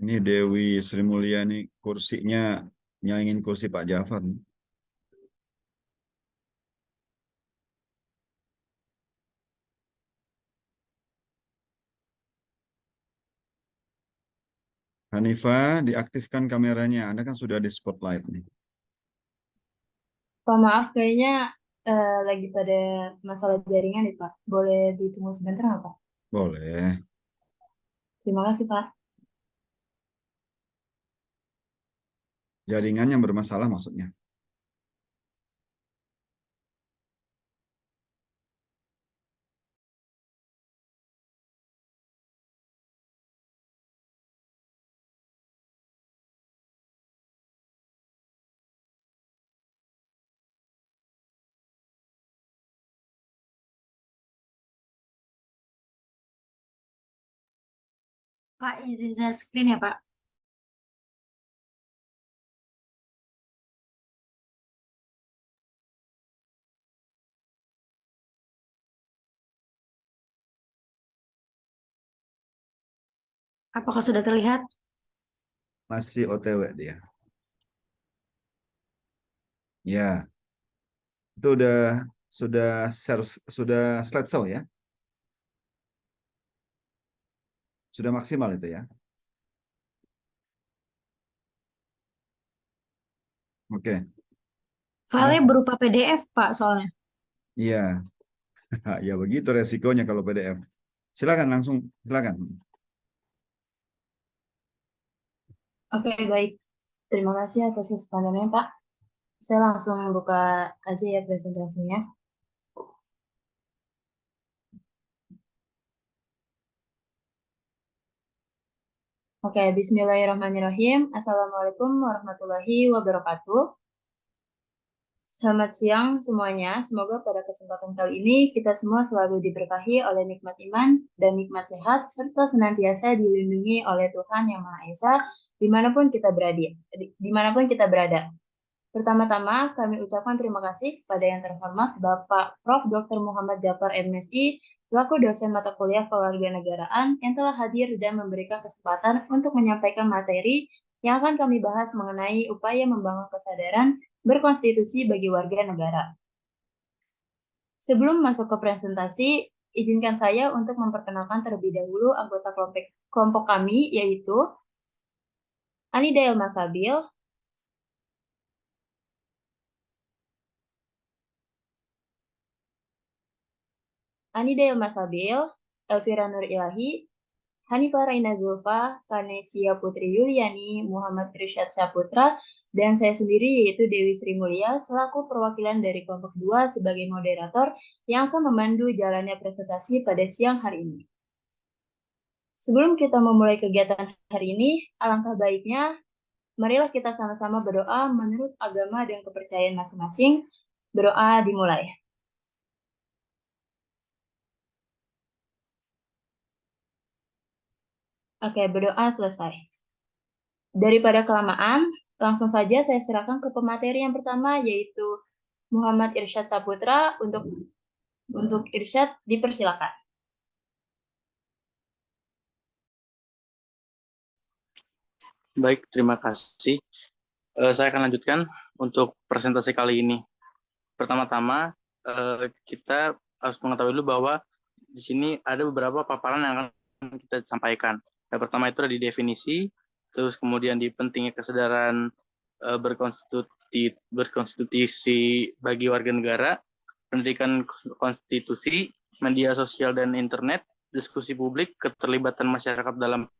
Ini Dewi Sri Mulyani kursinya nyaingin kursi Pak Jafar nih. Hanifah, diaktifkan kameranya. Anda kan sudah di spotlight nih. Pak, maaf kayaknya lagi pada masalah jaringan nih Pak. Boleh ditunggu sebentar nggak Pak? Boleh. Terima kasih Pak. Jaringan yang bermasalah maksudnya. Pak, izin share screen ya Pak. Apakah sudah terlihat? Masih OTW dia. Ya, itu sudah share, sudah slideshow ya. Sudah maksimal itu ya. Oke. Filenya Silakan. berupa PDF Pak soalnya. Iya, ya begitu resikonya kalau PDF. Silakan langsung, silakan. Oke, baik. Terima kasih atas kesempatannya Pak. Saya langsung buka aja ya presentasinya. Oke, Bismillahirrahmanirrahim. Assalamualaikum warahmatullahi wabarakatuh. Selamat siang semuanya. Semoga pada kesempatan kali ini kita semua selalu diberkahi oleh nikmat iman dan nikmat sehat, serta senantiasa dilindungi oleh Tuhan Yang Maha Esa dimanapun kita berada. Dimanapun kita berada. Pertama-tama, kami ucapkan terima kasih kepada yang terhormat Bapak Prof. Dr. Muhammad Jafar MSI, selaku dosen mata kuliah kewarganegaraan yang telah hadir dan memberikan kesempatan untuk menyampaikan materi yang akan kami bahas mengenai upaya membangun kesadaran berkonstitusi bagi warga negara. Sebelum masuk ke presentasi, izinkan saya untuk memperkenalkan terlebih dahulu anggota kelompok kami, yaitu Anida Elma Sabil, Anida Elma Sabil, Elvira Nur Ilahi, Hanifah Raina Zulfa, Kanesia Putri Yuliani, Muhammad Irsyad Saputra, dan saya sendiri yaitu Dewi Sri Mulia selaku perwakilan dari kelompok 2 sebagai moderator yang akan memandu jalannya presentasi pada siang hari ini. Sebelum kita memulai kegiatan hari ini, alangkah baiknya marilah kita sama-sama berdoa menurut agama dan kepercayaan masing-masing. Berdoa dimulai. Oke, berdoa selesai. Daripada kelamaan, langsung saja saya serahkan ke pemateri yang pertama yaitu Muhammad Irsyad Saputra. Untuk Irsyad dipersilakan. Baik, terima kasih. Saya akan lanjutkan untuk presentasi kali ini. Pertama-tama, kita harus mengetahui dulu bahwa di sini ada beberapa paparan yang akan kita sampaikan. Yang pertama itu ada di definisi, terus kemudian di pentingnya kesadaran berkonstitusi bagi warga negara, pendidikan konstitusi, media sosial dan internet, diskusi publik, keterlibatan masyarakat dalam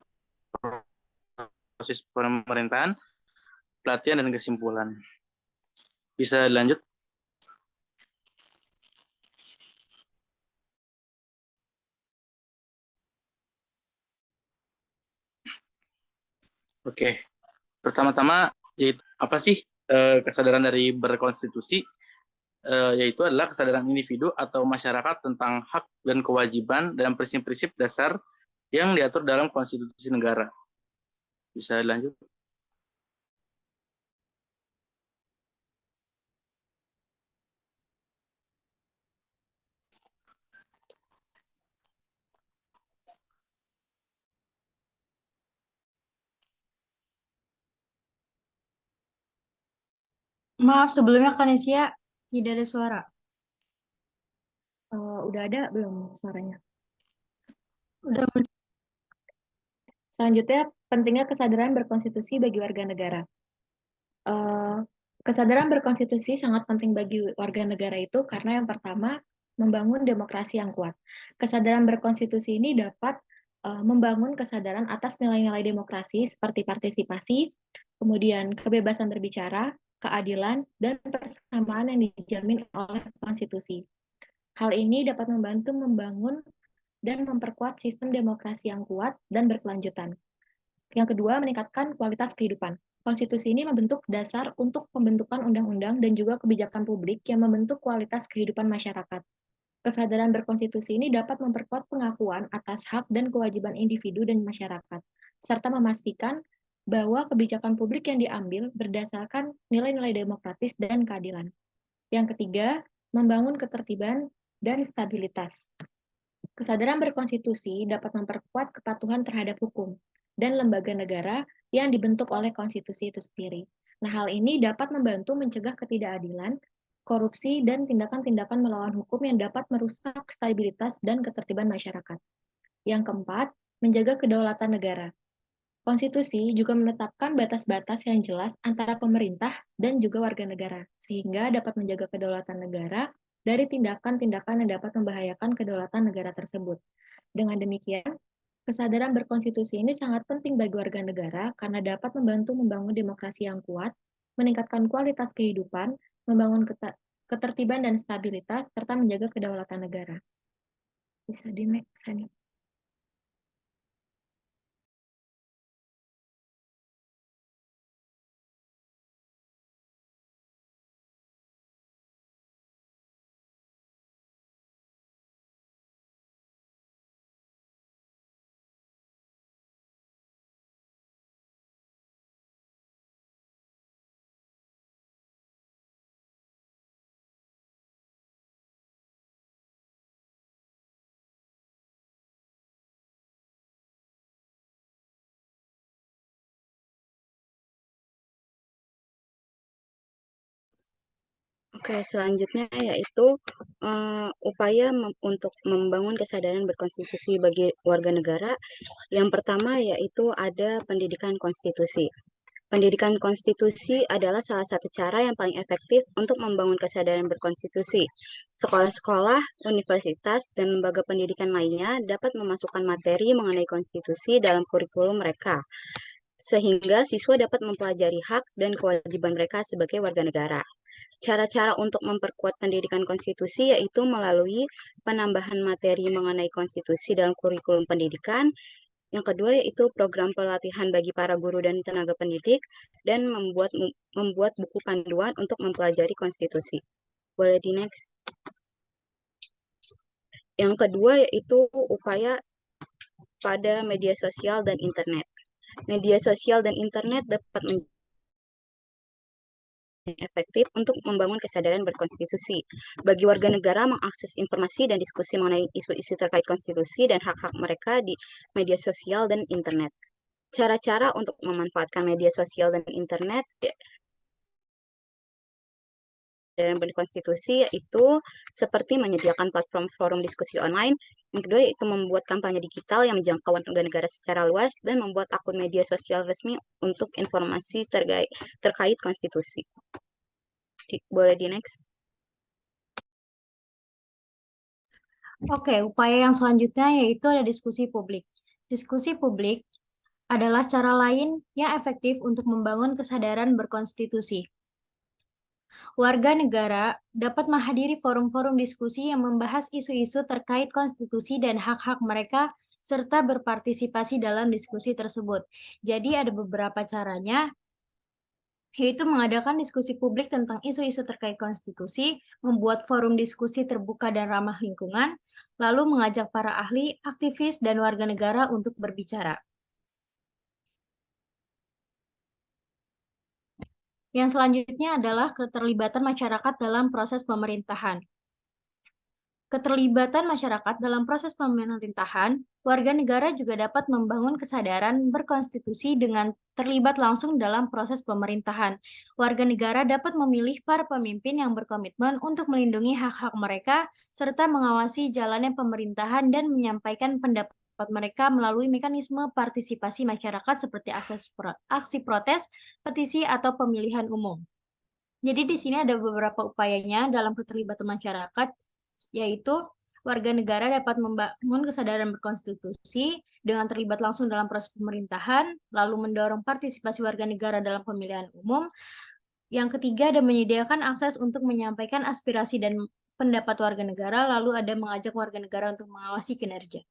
proses pemerintahan, pelatihan dan kesimpulan. Bisa lanjut? Oke. Pertama-tama, yaitu apa sih kesadaran dari berkonstitusi? Yaitu adalah kesadaran individu atau masyarakat tentang hak dan kewajiban dan prinsip-prinsip dasar yang diatur dalam konstitusi negara. Bisa lanjut? Maaf, sebelumnya Kanesia tidak ada suara. Udah ada belum suaranya? Udah. Selanjutnya, pentingnya kesadaran berkonstitusi bagi warga negara. Eh, Kesadaran berkonstitusi sangat penting bagi warga negara itu karena yang pertama, membangun demokrasi yang kuat. Kesadaran berkonstitusi ini dapat membangun kesadaran atas nilai-nilai demokrasi seperti partisipasi, kemudian kebebasan berbicara, keadilan, dan persamaan yang dijamin oleh konstitusi. Hal ini dapat membantu membangun dan memperkuat sistem demokrasi yang kuat dan berkelanjutan. Yang kedua, meningkatkan kualitas kehidupan. Konstitusi ini membentuk dasar untuk pembentukan undang-undang dan juga kebijakan publik yang membentuk kualitas kehidupan masyarakat. Kesadaran berkonstitusi ini dapat memperkuat pengakuan atas hak dan kewajiban individu dan masyarakat, serta memastikan bahwa kebijakan publik yang diambil berdasarkan nilai-nilai demokratis dan keadilan. Yang ketiga, membangun ketertiban dan stabilitas. Kesadaran berkonstitusi dapat memperkuat kepatuhan terhadap hukum dan lembaga negara yang dibentuk oleh konstitusi itu sendiri. Nah, hal ini dapat membantu mencegah ketidakadilan, korupsi, dan tindakan-tindakan melawan hukum yang dapat merusak stabilitas dan ketertiban masyarakat. Yang keempat, menjaga kedaulatan negara. Konstitusi juga menetapkan batas-batas yang jelas antara pemerintah dan juga warga negara, sehingga dapat menjaga kedaulatan negara dari tindakan-tindakan yang dapat membahayakan kedaulatan negara tersebut. Dengan demikian, kesadaran berkonstitusi ini sangat penting bagi warga negara karena dapat membantu membangun demokrasi yang kuat, meningkatkan kualitas kehidupan, membangun ketertiban dan stabilitas, serta menjaga kedaulatan negara. Bisa di next, Sani. Oke, selanjutnya yaitu upaya untuk membangun kesadaran berkonstitusi bagi warga negara. Yang pertama yaitu ada pendidikan konstitusi. Pendidikan konstitusi adalah salah satu cara yang paling efektif untuk membangun kesadaran berkonstitusi. Sekolah-sekolah, universitas, dan lembaga pendidikan lainnya dapat memasukkan materi mengenai konstitusi dalam kurikulum mereka, sehingga siswa dapat mempelajari hak dan kewajiban mereka sebagai warga negara. Cara-cara untuk memperkuat pendidikan konstitusi yaitu melalui penambahan materi mengenai konstitusi dalam kurikulum pendidikan. Yang kedua yaitu program pelatihan bagi para guru dan tenaga pendidik dan membuat buku panduan untuk mempelajari konstitusi. Boleh di next. Yang kedua yaitu upaya pada media sosial dan internet. Media sosial dan internet dapat efektif untuk membangun kesadaran berkonstitusi. Bagi warga negara mengakses informasi dan diskusi mengenai isu-isu terkait konstitusi dan hak-hak mereka di media sosial dan internet. Cara-cara untuk memanfaatkan media sosial dan internet dalam berkonstitusi yaitu seperti menyediakan platform forum diskusi online. Yang kedua yaitu membuat kampanye digital yang menjangkau warga negara secara luas dan membuat akun media sosial resmi untuk informasi terkait konstitusi. Boleh di next. Oke, upaya yang selanjutnya yaitu ada diskusi publik. Diskusi publik adalah cara lain yang efektif untuk membangun kesadaran berkonstitusi. Warga negara dapat menghadiri forum-forum diskusi yang membahas isu-isu terkait konstitusi dan hak-hak mereka, serta berpartisipasi dalam diskusi tersebut. Jadi ada beberapa caranya, yaitu mengadakan diskusi publik tentang isu-isu terkait konstitusi, membuat forum diskusi terbuka dan ramah lingkungan, lalu mengajak para ahli, aktivis, dan warga negara untuk berbicara. Yang selanjutnya adalah keterlibatan masyarakat dalam proses pemerintahan. keterlibatan masyarakat dalam proses pemerintahan, warga negara juga dapat membangun kesadaran berkonstitusi dengan terlibat langsung dalam proses pemerintahan. Warga negara dapat memilih para pemimpin yang berkomitmen untuk melindungi hak-hak mereka, serta mengawasi jalannya pemerintahan dan menyampaikan pendapat mereka melalui mekanisme partisipasi masyarakat seperti aksi protes, petisi, atau pemilihan umum. Jadi di sini ada beberapa upayanya dalam keterlibatan masyarakat, yaitu warga negara dapat membangun kesadaran berkonstitusi dengan terlibat langsung dalam proses pemerintahan, lalu mendorong partisipasi warga negara dalam pemilihan umum. Yang ketiga ada menyediakan akses untuk menyampaikan aspirasi dan pendapat warga negara, lalu ada mengajak warga negara untuk mengawasi kinerja.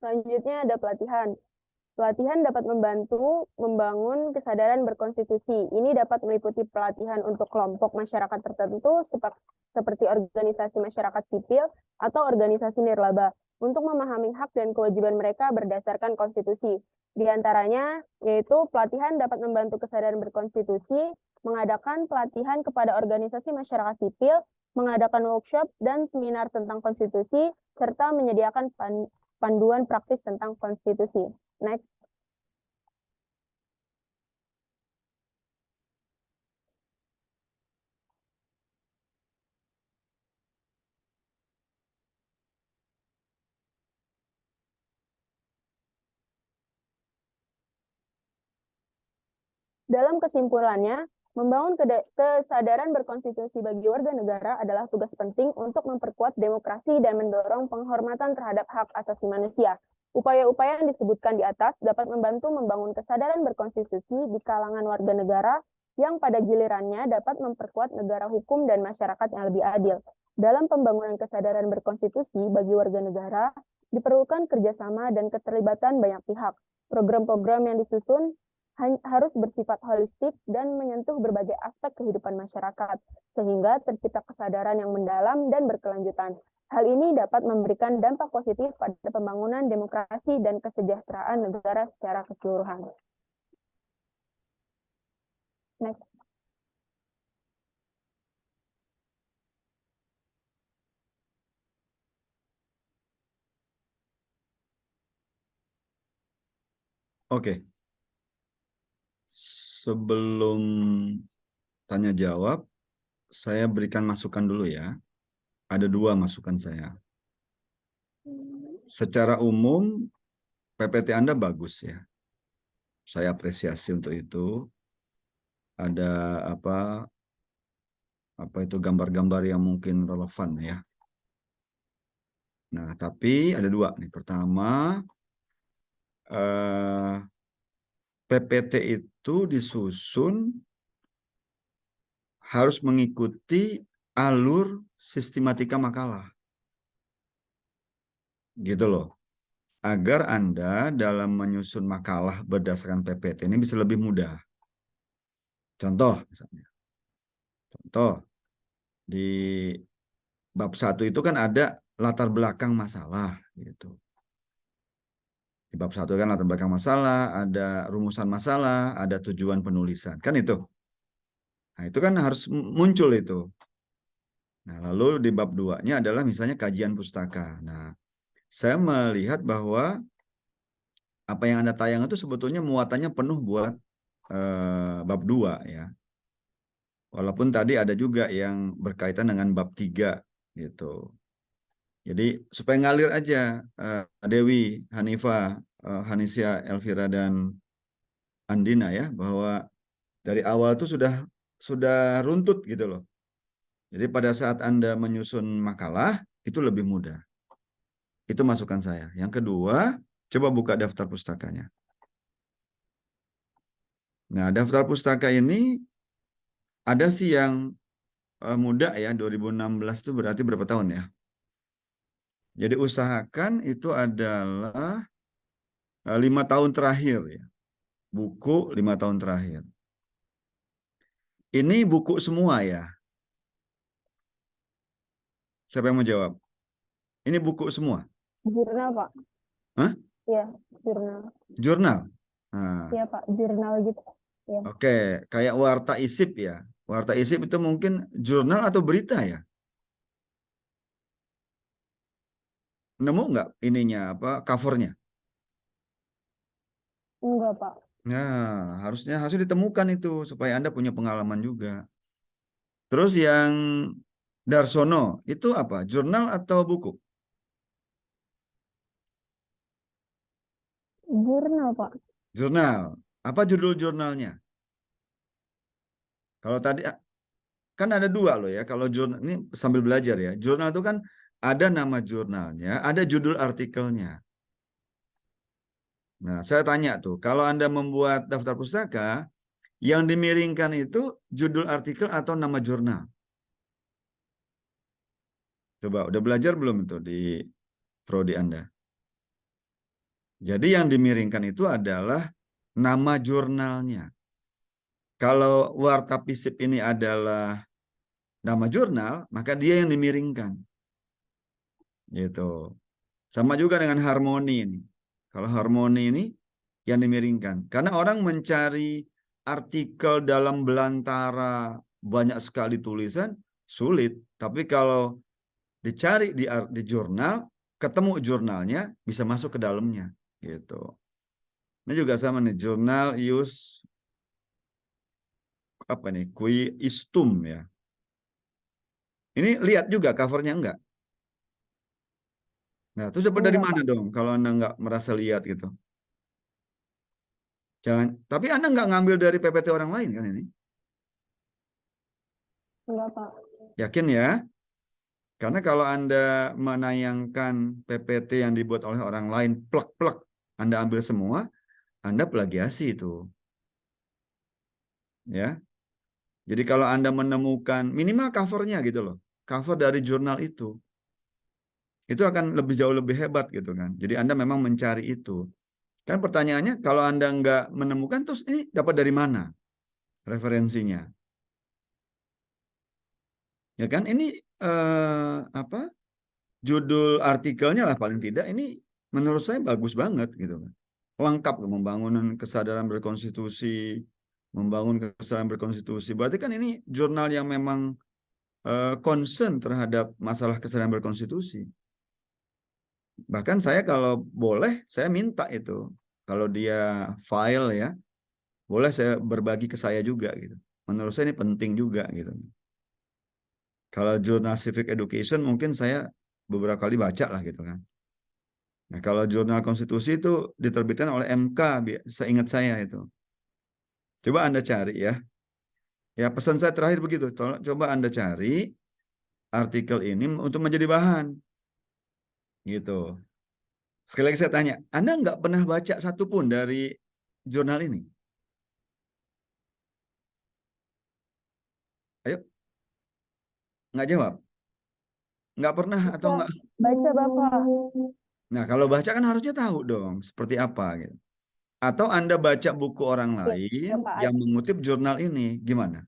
Selanjutnya ada pelatihan. Pelatihan dapat membantu membangun kesadaran berkonstitusi. Ini dapat meliputi pelatihan untuk kelompok masyarakat tertentu seperti organisasi masyarakat sipil atau organisasi nirlaba untuk memahami hak dan kewajiban mereka berdasarkan konstitusi. Di antaranya yaitu pelatihan dapat membantu kesadaran berkonstitusi, mengadakan pelatihan kepada organisasi masyarakat sipil, mengadakan workshop dan seminar tentang konstitusi, serta menyediakan panduan praktis tentang konstitusi. Next. Dalam kesimpulannya, membangun kesadaran berkonstitusi bagi warga negara adalah tugas penting untuk memperkuat demokrasi dan mendorong penghormatan terhadap hak asasi manusia. Upaya-upaya yang disebutkan di atas dapat membantu membangun kesadaran berkonstitusi di kalangan warga negara yang pada gilirannya dapat memperkuat negara hukum dan masyarakat yang lebih adil. Dalam pembangunan kesadaran berkonstitusi bagi warga negara, diperlukan kerjasama dan keterlibatan banyak pihak. Program-program yang disusun harus bersifat holistik dan menyentuh berbagai aspek kehidupan masyarakat, sehingga tercipta kesadaran yang mendalam dan berkelanjutan. Hal ini dapat memberikan dampak positif pada pembangunan demokrasi dan kesejahteraan negara secara keseluruhan. Next. Oke. Sebelum tanya jawab, saya berikan masukan dulu ya. Ada 2 masukan saya. Secara umum, PPT Anda bagus ya. Saya apresiasi untuk itu. Ada apa itu gambar-gambar yang mungkin relevan ya. Nah, tapi ada 2 nih. Pertama, PPT itu disusun harus mengikuti alur sistematika makalah. Gitu loh. Agar Anda dalam menyusun makalah berdasarkan PPT ini bisa lebih mudah. Contoh misalnya. Contoh, di bab 1 itu kan ada latar belakang masalah gitu. Di bab 1 kan latar belakang masalah, ada rumusan masalah, ada tujuan penulisan. Kan itu. Nah, itu kan harus muncul itu. Nah, lalu di bab 2-nya adalah misalnya kajian pustaka. Nah, saya melihat bahwa apa yang Anda tayang itu sebetulnya muatannya penuh buat bab 2 ya. Walaupun tadi ada juga yang berkaitan dengan bab 3 gitu. Jadi supaya ngalir aja Dewi, Hanifah, Hanisia, Elvira dan Andina ya, bahwa dari awal itu sudah runtut gitu loh. Jadi pada saat Anda menyusun makalah itu lebih mudah. Itu masukan saya. Yang kedua, coba buka daftar pustakanya. Nah, daftar pustaka ini ada sih yang muda ya, 2016 itu berarti berapa tahun ya? Jadi usahakan itu adalah 5 tahun terakhir ya. Buku 5 tahun terakhir. Ini buku semua ya? Siapa yang mau jawab? Ini buku semua? Jurnal, Pak. Hah? Iya, jurnal. Jurnal? Nah, Iya Pak, jurnal gitu. Ya. oke, kayak Warta Isip ya. Warta Isip itu mungkin jurnal atau berita ya? Nemu nggak ininya apa covernya? Enggak Pak. Nah, harusnya ditemukan itu supaya Anda punya pengalaman juga. Terus yang Darsono itu apa? Jurnal atau buku? Jurnal Pak. Jurnal. Apa judul jurnalnya? Kalau tadi kan ada dua loh ya. Kalau jurnal ini sambil belajar ya. Jurnal itu kan ada nama jurnalnya, ada judul artikelnya. Nah, saya tanya tuh, kalau Anda membuat daftar pustaka, yang dimiringkan itu judul artikel atau nama jurnal? Coba, udah belajar belum itu di prodi Anda? Jadi yang dimiringkan itu adalah nama jurnalnya. Kalau Warta Pisip ini adalah nama jurnal, maka dia yang dimiringkan. Gitu. Sama juga dengan harmoni ini. Kalau harmoni ini yang dimiringkan. Karena orang mencari artikel dalam belantara banyak sekali tulisan, sulit. Tapi kalau dicari di jurnal, ketemu jurnalnya, bisa masuk ke dalamnya. Gitu. Ini juga sama nih, jurnal ius apa nih, Qui Istum ya. Ini lihat juga covernya enggak? Nah, terus dapat dari Enggak mana Pak. dong kalau Anda enggak merasa lihat gitu? Jangan, tapi Anda enggak ngambil dari PPT orang lain kan ini? Enggak Pak. Yakin ya? Karena kalau Anda menayangkan PPT yang dibuat oleh orang lain, plek-plek, Anda ambil semua, Anda plagiasi itu. Ya. Jadi kalau Anda menemukan minimal covernya gitu loh, cover dari jurnal itu akan jauh lebih hebat gitu kan. Jadi Anda memang mencari itu. Kan pertanyaannya kalau Anda nggak menemukan, terus ini dapat dari mana referensinya? Ya kan ini apa? Judul artikelnya lah paling tidak ini menurut saya bagus banget gitu kan. Lengkap membangun kesadaran berkonstitusi, membangun kesadaran berkonstitusi. Berarti kan ini jurnal yang memang concern terhadap masalah kesadaran berkonstitusi. Bahkan saya kalau boleh, saya minta itu. Kalau dia file ya, boleh saya berbagi ke saya juga gitu. Menurut saya ini penting juga gitu. Kalau jurnal Civic Education mungkin saya beberapa kali baca lah gitu kan. Nah, kalau jurnal konstitusi itu diterbitkan oleh MK, seingat saya itu. Coba Anda cari ya. Ya, pesan saya terakhir begitu. Coba Anda cari artikel ini untuk menjadi bahan. Gitu. Sekali lagi saya tanya, Anda nggak pernah baca satupun dari jurnal ini? Ayo, nggak jawab? Nggak pernah atau nggak? Baca Bapak. Nah, kalau baca kan harusnya tahu dong seperti apa gitu. Atau Anda baca buku orang lain Ya Pak. yang mengutip jurnal ini, gimana?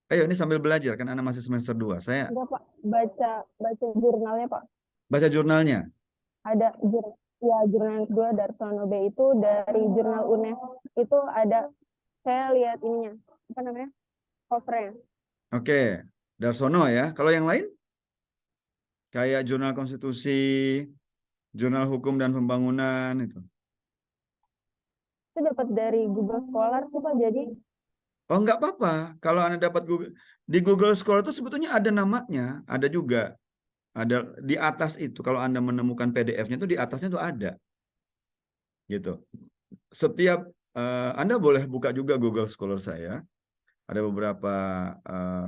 Ayo, ini sambil belajar kan Anda masih semester 2. Saya Enggak Pak. Baca jurnalnya Pak. baca jurnalnya. Ada jurnal yang kedua Darsono B itu dari jurnal UNES itu ada, saya lihat ininya apa namanya, covernya. Oke, Darsono ya. Kalau yang lain? Kayak jurnal konstitusi, jurnal hukum dan pembangunan itu. Itu dapat dari Google Scholar sih Pak. Jadi Oh, nggak apa-apa. Kalau Anda dapat di Google Scholar itu sebetulnya ada namanya, ada juga. Ada di atas itu. Kalau Anda menemukan PDF-nya itu di atasnya itu ada. Gitu. Setiap Anda boleh buka juga Google Scholar saya. Ada beberapa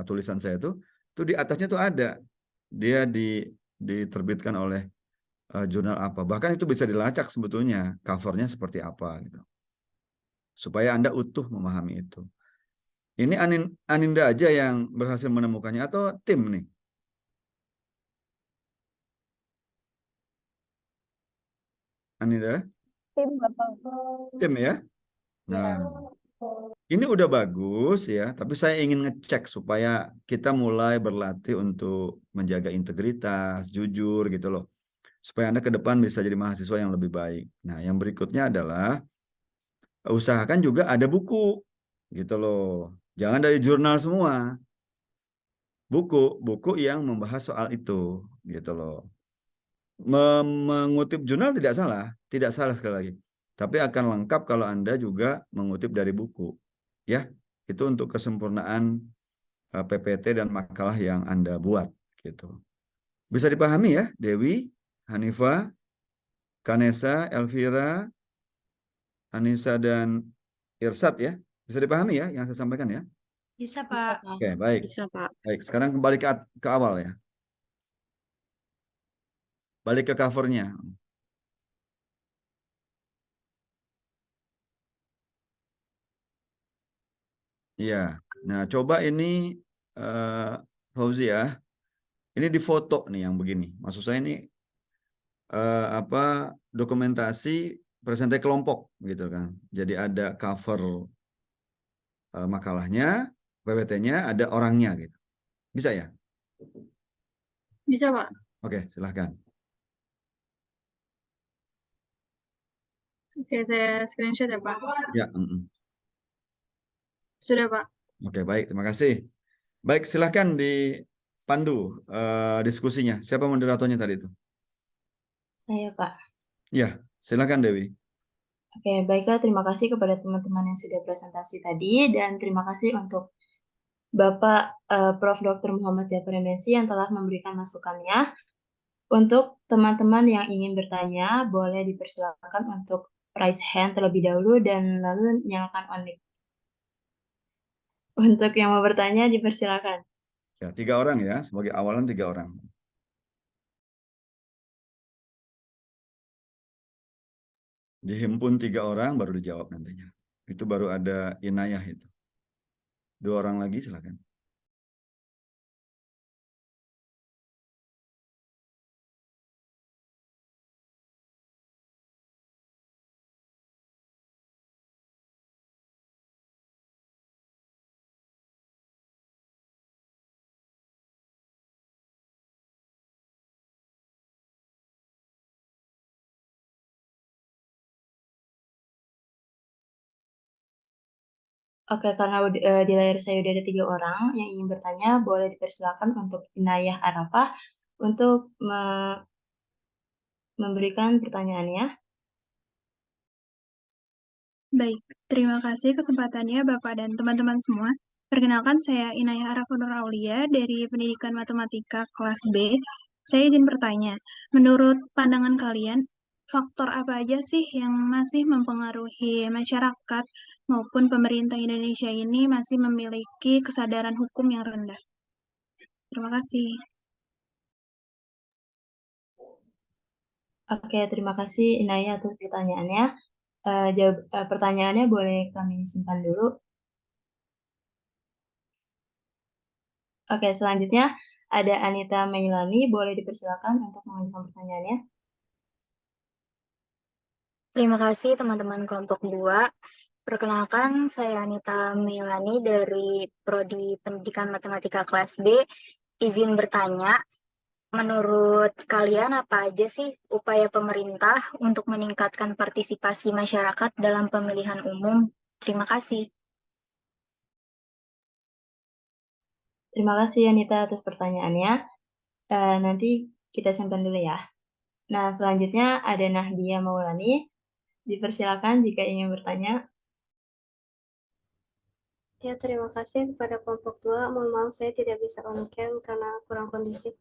tulisan saya itu di atasnya itu ada. Dia diterbitkan oleh jurnal apa. Bahkan itu bisa dilacak sebetulnya covernya seperti apa gitu. Supaya Anda utuh memahami itu. Ini Aninda aja yang berhasil menemukannya atau tim nih? Aninda? tim Bapak. Tim ya? Nah, ini udah bagus ya, tapi saya ingin ngecek supaya kita mulai berlatih untuk menjaga integritas, jujur gitu loh. supaya Anda ke depan bisa jadi mahasiswa yang lebih baik. Nah, yang berikutnya adalah usahakan juga ada buku, gitu loh. Jangan dari jurnal semua. Buku yang membahas soal itu, gitu loh. Mengutip jurnal tidak salah sekali lagi. Tapi akan lengkap kalau Anda juga mengutip dari buku. Ya, itu untuk kesempurnaan PPT dan makalah yang Anda buat, gitu. Bisa dipahami ya, Dewi, Hanifah, Kanesa, Elvira, Anissa, dan Irsad ya. Bisa dipahami ya yang saya sampaikan ya? Bisa, Bisa, Pak. Pak. Oke, baik. Bisa, Pak. Baik, sekarang kembali ke awal ya. Balik ke covernya. Iya. Nah, coba ini Fauzi ya. Ini di foto nih yang begini. Maksud saya ini dokumentasi presentasi kelompok gitu kan. Jadi ada cover makalahnya, PPT-nya, ada orangnya gitu. Bisa ya? Bisa, Pak. Oke, silahkan. Oke, saya screenshot ya, Pak. Ya. Sudah, Pak. Oke, baik. Terima kasih. Baik, silahkan dipandu diskusinya. Siapa moderatornya tadi itu? Saya, Pak. Ya, silahkan Dewi. Oke, baiklah. Terima kasih kepada teman-teman yang sudah presentasi tadi, dan terima kasih untuk Bapak Prof. Dr. Muhammad Jafar MSc yang telah memberikan masukannya. Untuk teman-teman yang ingin bertanya, boleh dipersilakan untuk raise hand terlebih dahulu dan lalu nyalakan on mic. Untuk yang mau bertanya, dipersilakan. Ya, 3 orang ya, sebagai awalan 3 orang. Dihimpun 3 orang baru dijawab nantinya. Itu baru ada Inayah itu. 2 orang lagi silakan. Oke, karena di layar saya udah ada 3 orang yang ingin bertanya, boleh dipersilakan untuk Inayah Arafah untuk memberikan pertanyaannya. Baik, terima kasih kesempatannya Bapak dan teman-teman semua. Perkenalkan, saya Inayah Arafah Nur Aulia dari Pendidikan Matematika kelas B. Saya izin bertanya, menurut pandangan kalian, faktor apa aja sih yang masih mempengaruhi masyarakat maupun pemerintah Indonesia ini masih memiliki kesadaran hukum yang rendah? Terima kasih. Oke, terima kasih Inayah atas pertanyaannya. Pertanyaannya boleh kami simpan dulu. Oke, selanjutnya ada Anita Meilani, boleh dipersilakan untuk mengajukan pertanyaannya. Terima kasih teman-teman kelompok 2. Perkenalkan, saya Anita Meilani dari Prodi Pendidikan Matematika kelas B. Izin bertanya, menurut kalian apa aja sih upaya pemerintah untuk meningkatkan partisipasi masyarakat dalam pemilihan umum? Terima kasih. Terima kasih Anita atas pertanyaannya. Nanti kita simpan dulu ya. Nah, selanjutnya ada Nahdia Maulani. Dipersilakan jika ingin bertanya. Ya, terima kasih kepada kelompok 2. Mohon maaf saya tidak bisa on cam karena kurang kondisi.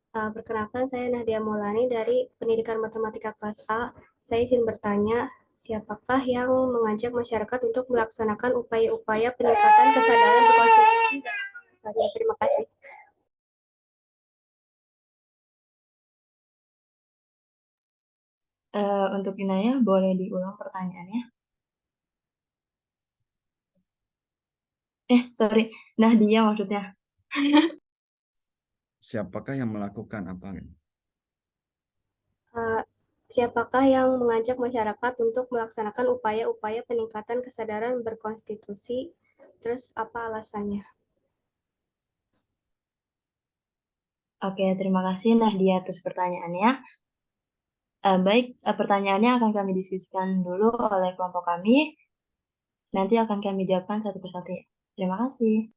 Perkenalkan, saya Nahdia Maulani dari Pendidikan Matematika kelas A. Saya izin bertanya, siapakah yang mengajak masyarakat untuk melaksanakan upaya-upaya peningkatan kesadaran berkonstitusi dan alasannya? Terima kasih. Untuk Inayah, boleh diulang pertanyaannya? Sorry, Nahdia maksudnya. Siapakah yang melakukan apa? Siapakah yang mengajak masyarakat untuk melaksanakan upaya-upaya peningkatan kesadaran berkonstitusi? Terus apa alasannya? Oke, terima kasih Nahdia atas pertanyaannya. Baik, pertanyaannya akan kami diskusikan dulu oleh kelompok kami. Nanti akan kami jawabkan satu persatu. Terima kasih.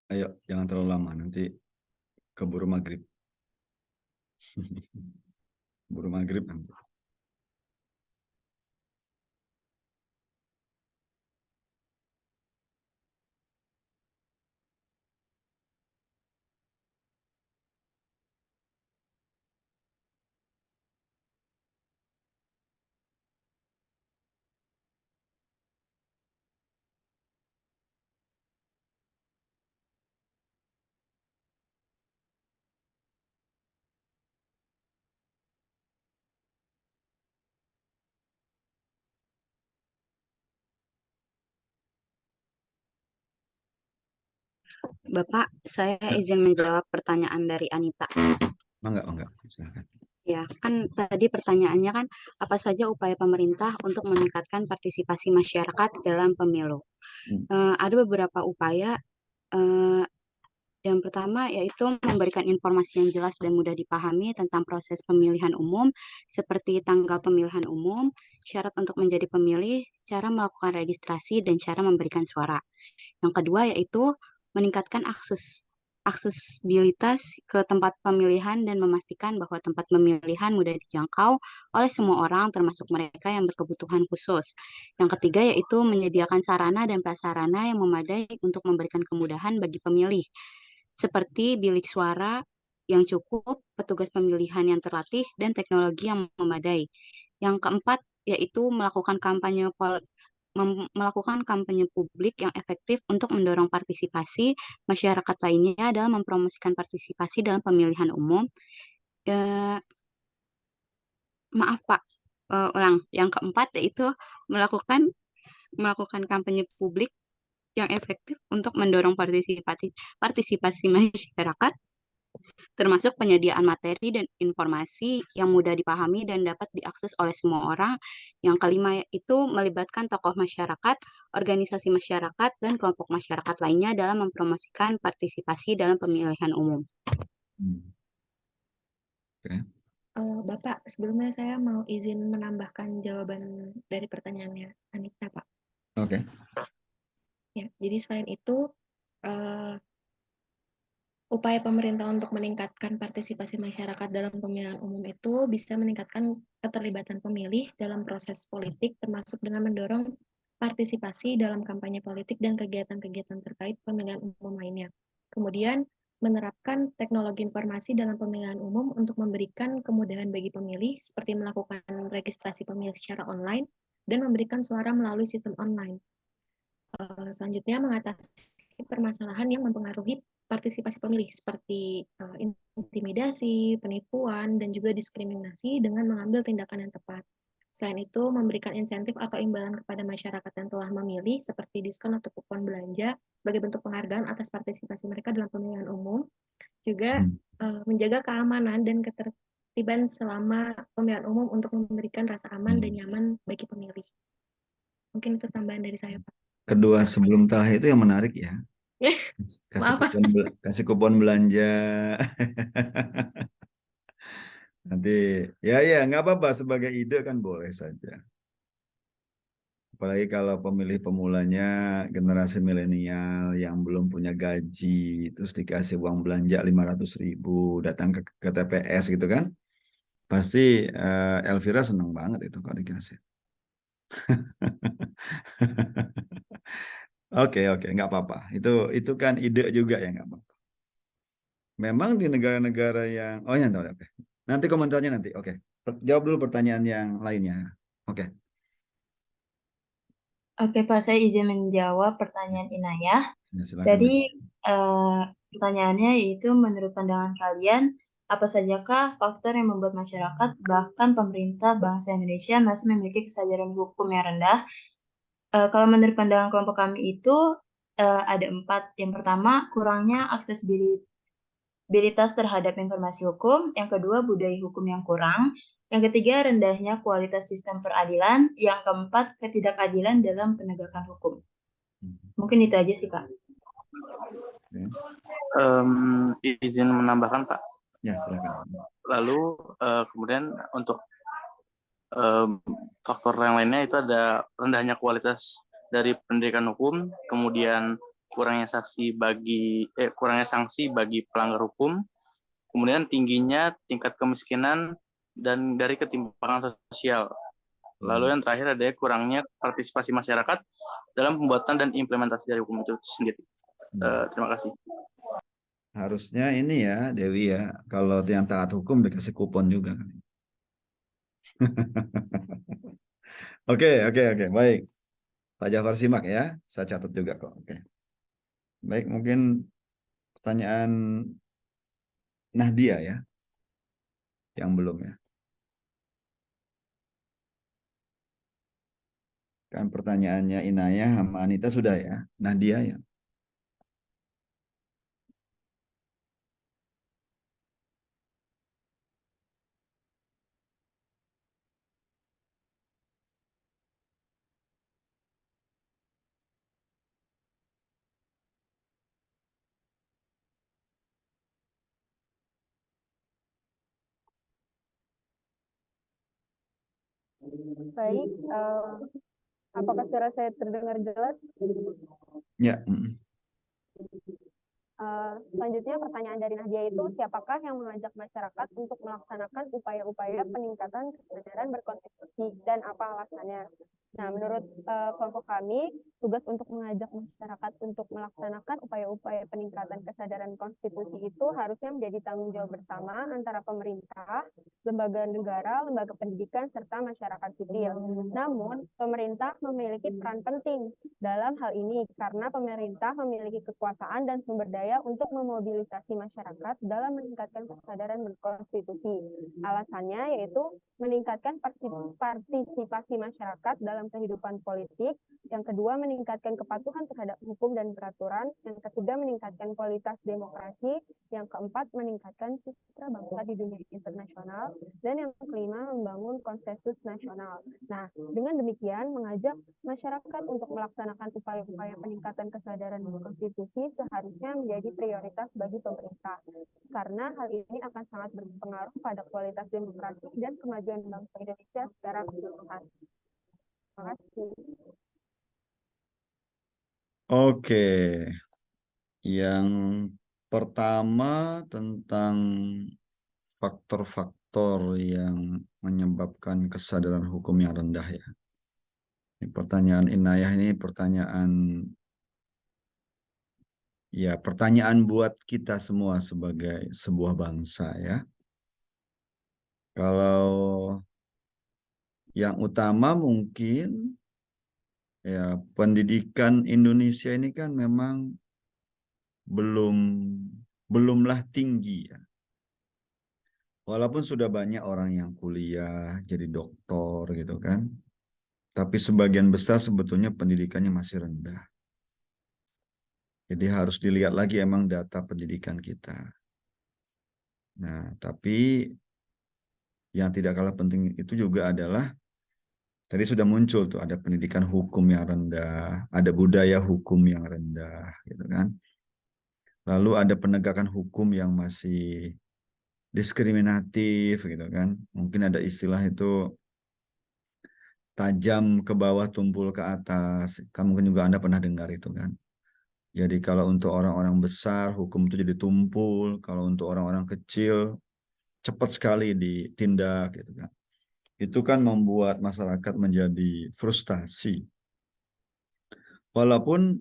Ayo, jangan terlalu lama, nanti keburu maghrib. Keburu maghrib nanti. Bapak, saya izin menjawab pertanyaan dari Anita. Enggak, silakan. Ya, kan tadi pertanyaannya kan apa saja upaya pemerintah untuk meningkatkan partisipasi masyarakat dalam pemilu. Ada beberapa upaya. Yang pertama yaitu memberikan informasi yang jelas dan mudah dipahami tentang proses pemilihan umum, seperti tanggal pemilihan umum, syarat untuk menjadi pemilih, cara melakukan registrasi, dan cara memberikan suara. Yang kedua yaitu meningkatkan aksesibilitas ke tempat pemilihan dan memastikan bahwa tempat pemilihan mudah dijangkau oleh semua orang termasuk mereka yang berkebutuhan khusus. Yang ketiga yaitu menyediakan sarana dan prasarana yang memadai untuk memberikan kemudahan bagi pemilih seperti bilik suara, yang cukup, petugas pemilihan yang terlatih, dan teknologi yang memadai. Yang keempat, yaitu melakukan kampanye publik yang efektif untuk mendorong partisipasi masyarakat lainnya dalam mempromosikan partisipasi dalam pemilihan umum. Maaf Pak, ulang. Yang keempat yaitu melakukan kampanye publik yang efektif untuk mendorong partisipasi masyarakat, termasuk penyediaan materi dan informasi yang mudah dipahami dan dapat diakses oleh semua orang. Yang kelima itu melibatkan tokoh masyarakat, organisasi masyarakat, dan kelompok masyarakat lainnya dalam mempromosikan partisipasi dalam pemilihan umum. Bapak, sebelumnya saya mau izin menambahkan jawaban dari pertanyaannya Anita, Pak. Oke. Ya, jadi selain itu, upaya pemerintah untuk meningkatkan partisipasi masyarakat dalam pemilihan umum itu bisa meningkatkan keterlibatan pemilih dalam proses politik, termasuk dengan mendorong partisipasi dalam kampanye politik dan kegiatan-kegiatan terkait pemilihan umum lainnya. Kemudian, menerapkan teknologi informasi dalam pemilihan umum untuk memberikan kemudahan bagi pemilih, seperti melakukan registrasi pemilih secara online dan memberikan suara melalui sistem online. Selanjutnya, mengatasi permasalahan yang mempengaruhi partisipasi pemilih seperti intimidasi, penipuan, dan juga diskriminasi dengan mengambil tindakan yang tepat. Selain itu, memberikan insentif atau imbalan kepada masyarakat yang telah memilih seperti diskon atau kupon belanja sebagai bentuk penghargaan atas partisipasi mereka dalam pemilihan umum. Juga menjaga keamanan dan ketertiban selama pemilihan umum untuk memberikan rasa aman dan nyaman bagi pemilih. Mungkin itu tambahan dari saya, Pak. Kedua sebelum terakhir itu yang menarik ya. Kasih kupon belanja. Nanti ya nggak apa-apa, sebagai ide kan boleh saja. Apalagi kalau pemilih pemulanya generasi milenial yang belum punya gaji, terus dikasih uang belanja 500.000, datang ke TPS gitu kan. Pasti Elvira senang banget itu kalau dikasih. Oke, nggak apa-apa. Itu kan ide juga ya, nggak apa-apa. Memang di negara-negara yang, oke. Nanti komentarnya nanti, oke. Jawab dulu pertanyaan yang lainnya. Oke. Oke Pak, saya izin menjawab pertanyaan Inayah. Ya, silakan. Jadi pertanyaannya yaitu menurut pandangan kalian, apa sajakah faktor yang membuat masyarakat bahkan pemerintah bangsa Indonesia masih memiliki kesadaran hukum yang rendah? Kalau menurut pandangan kelompok kami itu ada 4. Yang pertama, kurangnya aksesibilitas terhadap informasi hukum. Yang kedua, budaya hukum yang kurang. Yang ketiga, rendahnya kualitas sistem peradilan. Yang keempat, ketidakadilan dalam penegakan hukum. Mungkin itu aja sih, Pak. Izin menambahkan, Pak. Ya, silakan. Lalu kemudian untuk faktor yang lainnya itu ada rendahnya kualitas dari pendidikan hukum, kemudian kurangnya sanksi bagi pelanggar hukum, kemudian tingginya tingkat kemiskinan dan dari ketimpangan sosial. Lalu yang terakhir ada kurangnya partisipasi masyarakat dalam pembuatan dan implementasi dari hukum itu sendiri. Terima kasih. Harusnya ini ya, Dewi ya, kalau yang taat hukum dikasih kupon juga. Oke, baik. Pak Jafar simak ya, saya catat juga kok. Oke. Baik, mungkin pertanyaan Nahdia ya, yang belum ya. Kan pertanyaannya Inayah sama Anita sudah ya, Nahdia ya. Baik, apakah suara saya terdengar jelas? Ya. Selanjutnya pertanyaan dari Nahdia itu, siapakah yang mengajak masyarakat untuk melaksanakan upaya-upaya peningkatan kesadaran berkonstitusi dan apa alasannya? Nah, menurut kelompok kami, tugas untuk mengajak masyarakat untuk melaksanakan upaya-upaya peningkatan kesadaran konstitusi itu harusnya menjadi tanggung jawab bersama antara pemerintah, lembaga negara, lembaga pendidikan, serta masyarakat sipil. Namun, pemerintah memiliki peran penting dalam hal ini karena pemerintah memiliki kekuasaan dan sumber daya untuk memobilisasi masyarakat dalam meningkatkan kesadaran berkonstitusi. Alasannya yaitu meningkatkan partisipasi masyarakat dalam kehidupan politik, yang kedua meningkatkan kepatuhan terhadap hukum dan peraturan, yang ketiga meningkatkan kualitas demokrasi, yang keempat meningkatkan citra bangsa di dunia internasional, dan yang kelima membangun konsensus nasional. Nah, dengan demikian mengajak masyarakat untuk melaksanakan upaya-upaya peningkatan kesadaran berkonstitusi seharusnya menjadi prioritas bagi pemerintah, karena hal ini akan sangat berpengaruh pada kualitas demokrasi dan kemajuan bangsa Indonesia secara keseluruhan. Terima kasih. Oke, yang pertama tentang faktor-faktor yang menyebabkan kesadaran hukum yang rendah ya. Ini pertanyaan Inayah ini pertanyaan buat kita semua sebagai sebuah bangsa ya. Kalau yang utama mungkin ya pendidikan Indonesia ini kan memang belumlah tinggi ya. Walaupun sudah banyak orang yang kuliah jadi doktor gitu kan. Tapi sebagian besar sebetulnya pendidikannya masih rendah. Jadi harus dilihat lagi emang data pendidikan kita. Nah, tapi yang tidak kalah penting itu juga adalah tadi sudah muncul tuh ada pendidikan hukum yang rendah, ada budaya hukum yang rendah gitu kan. Lalu ada penegakan hukum yang masih diskriminatif gitu kan. Mungkin ada istilah itu tajam ke bawah, tumpul ke atas. Kamu mungkin juga Anda pernah dengar itu kan. Jadi kalau untuk orang-orang besar hukum itu jadi tumpul, kalau untuk orang-orang kecil cepat sekali ditindak gitu kan. Itu kan membuat masyarakat menjadi frustasi. Walaupun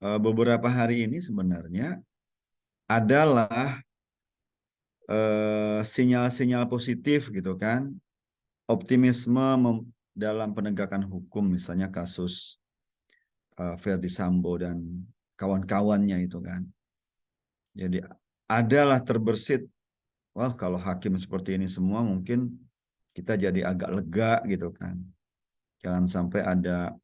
beberapa hari ini sebenarnya adalah sinyal-sinyal positif gitu kan. Optimisme dalam penegakan hukum, misalnya kasus Verdi Sambo dan kawan-kawannya itu kan. Jadi adalah terbersit, wah kalau hakim seperti ini semua mungkin kita jadi agak lega gitu kan. Jangan sampai ada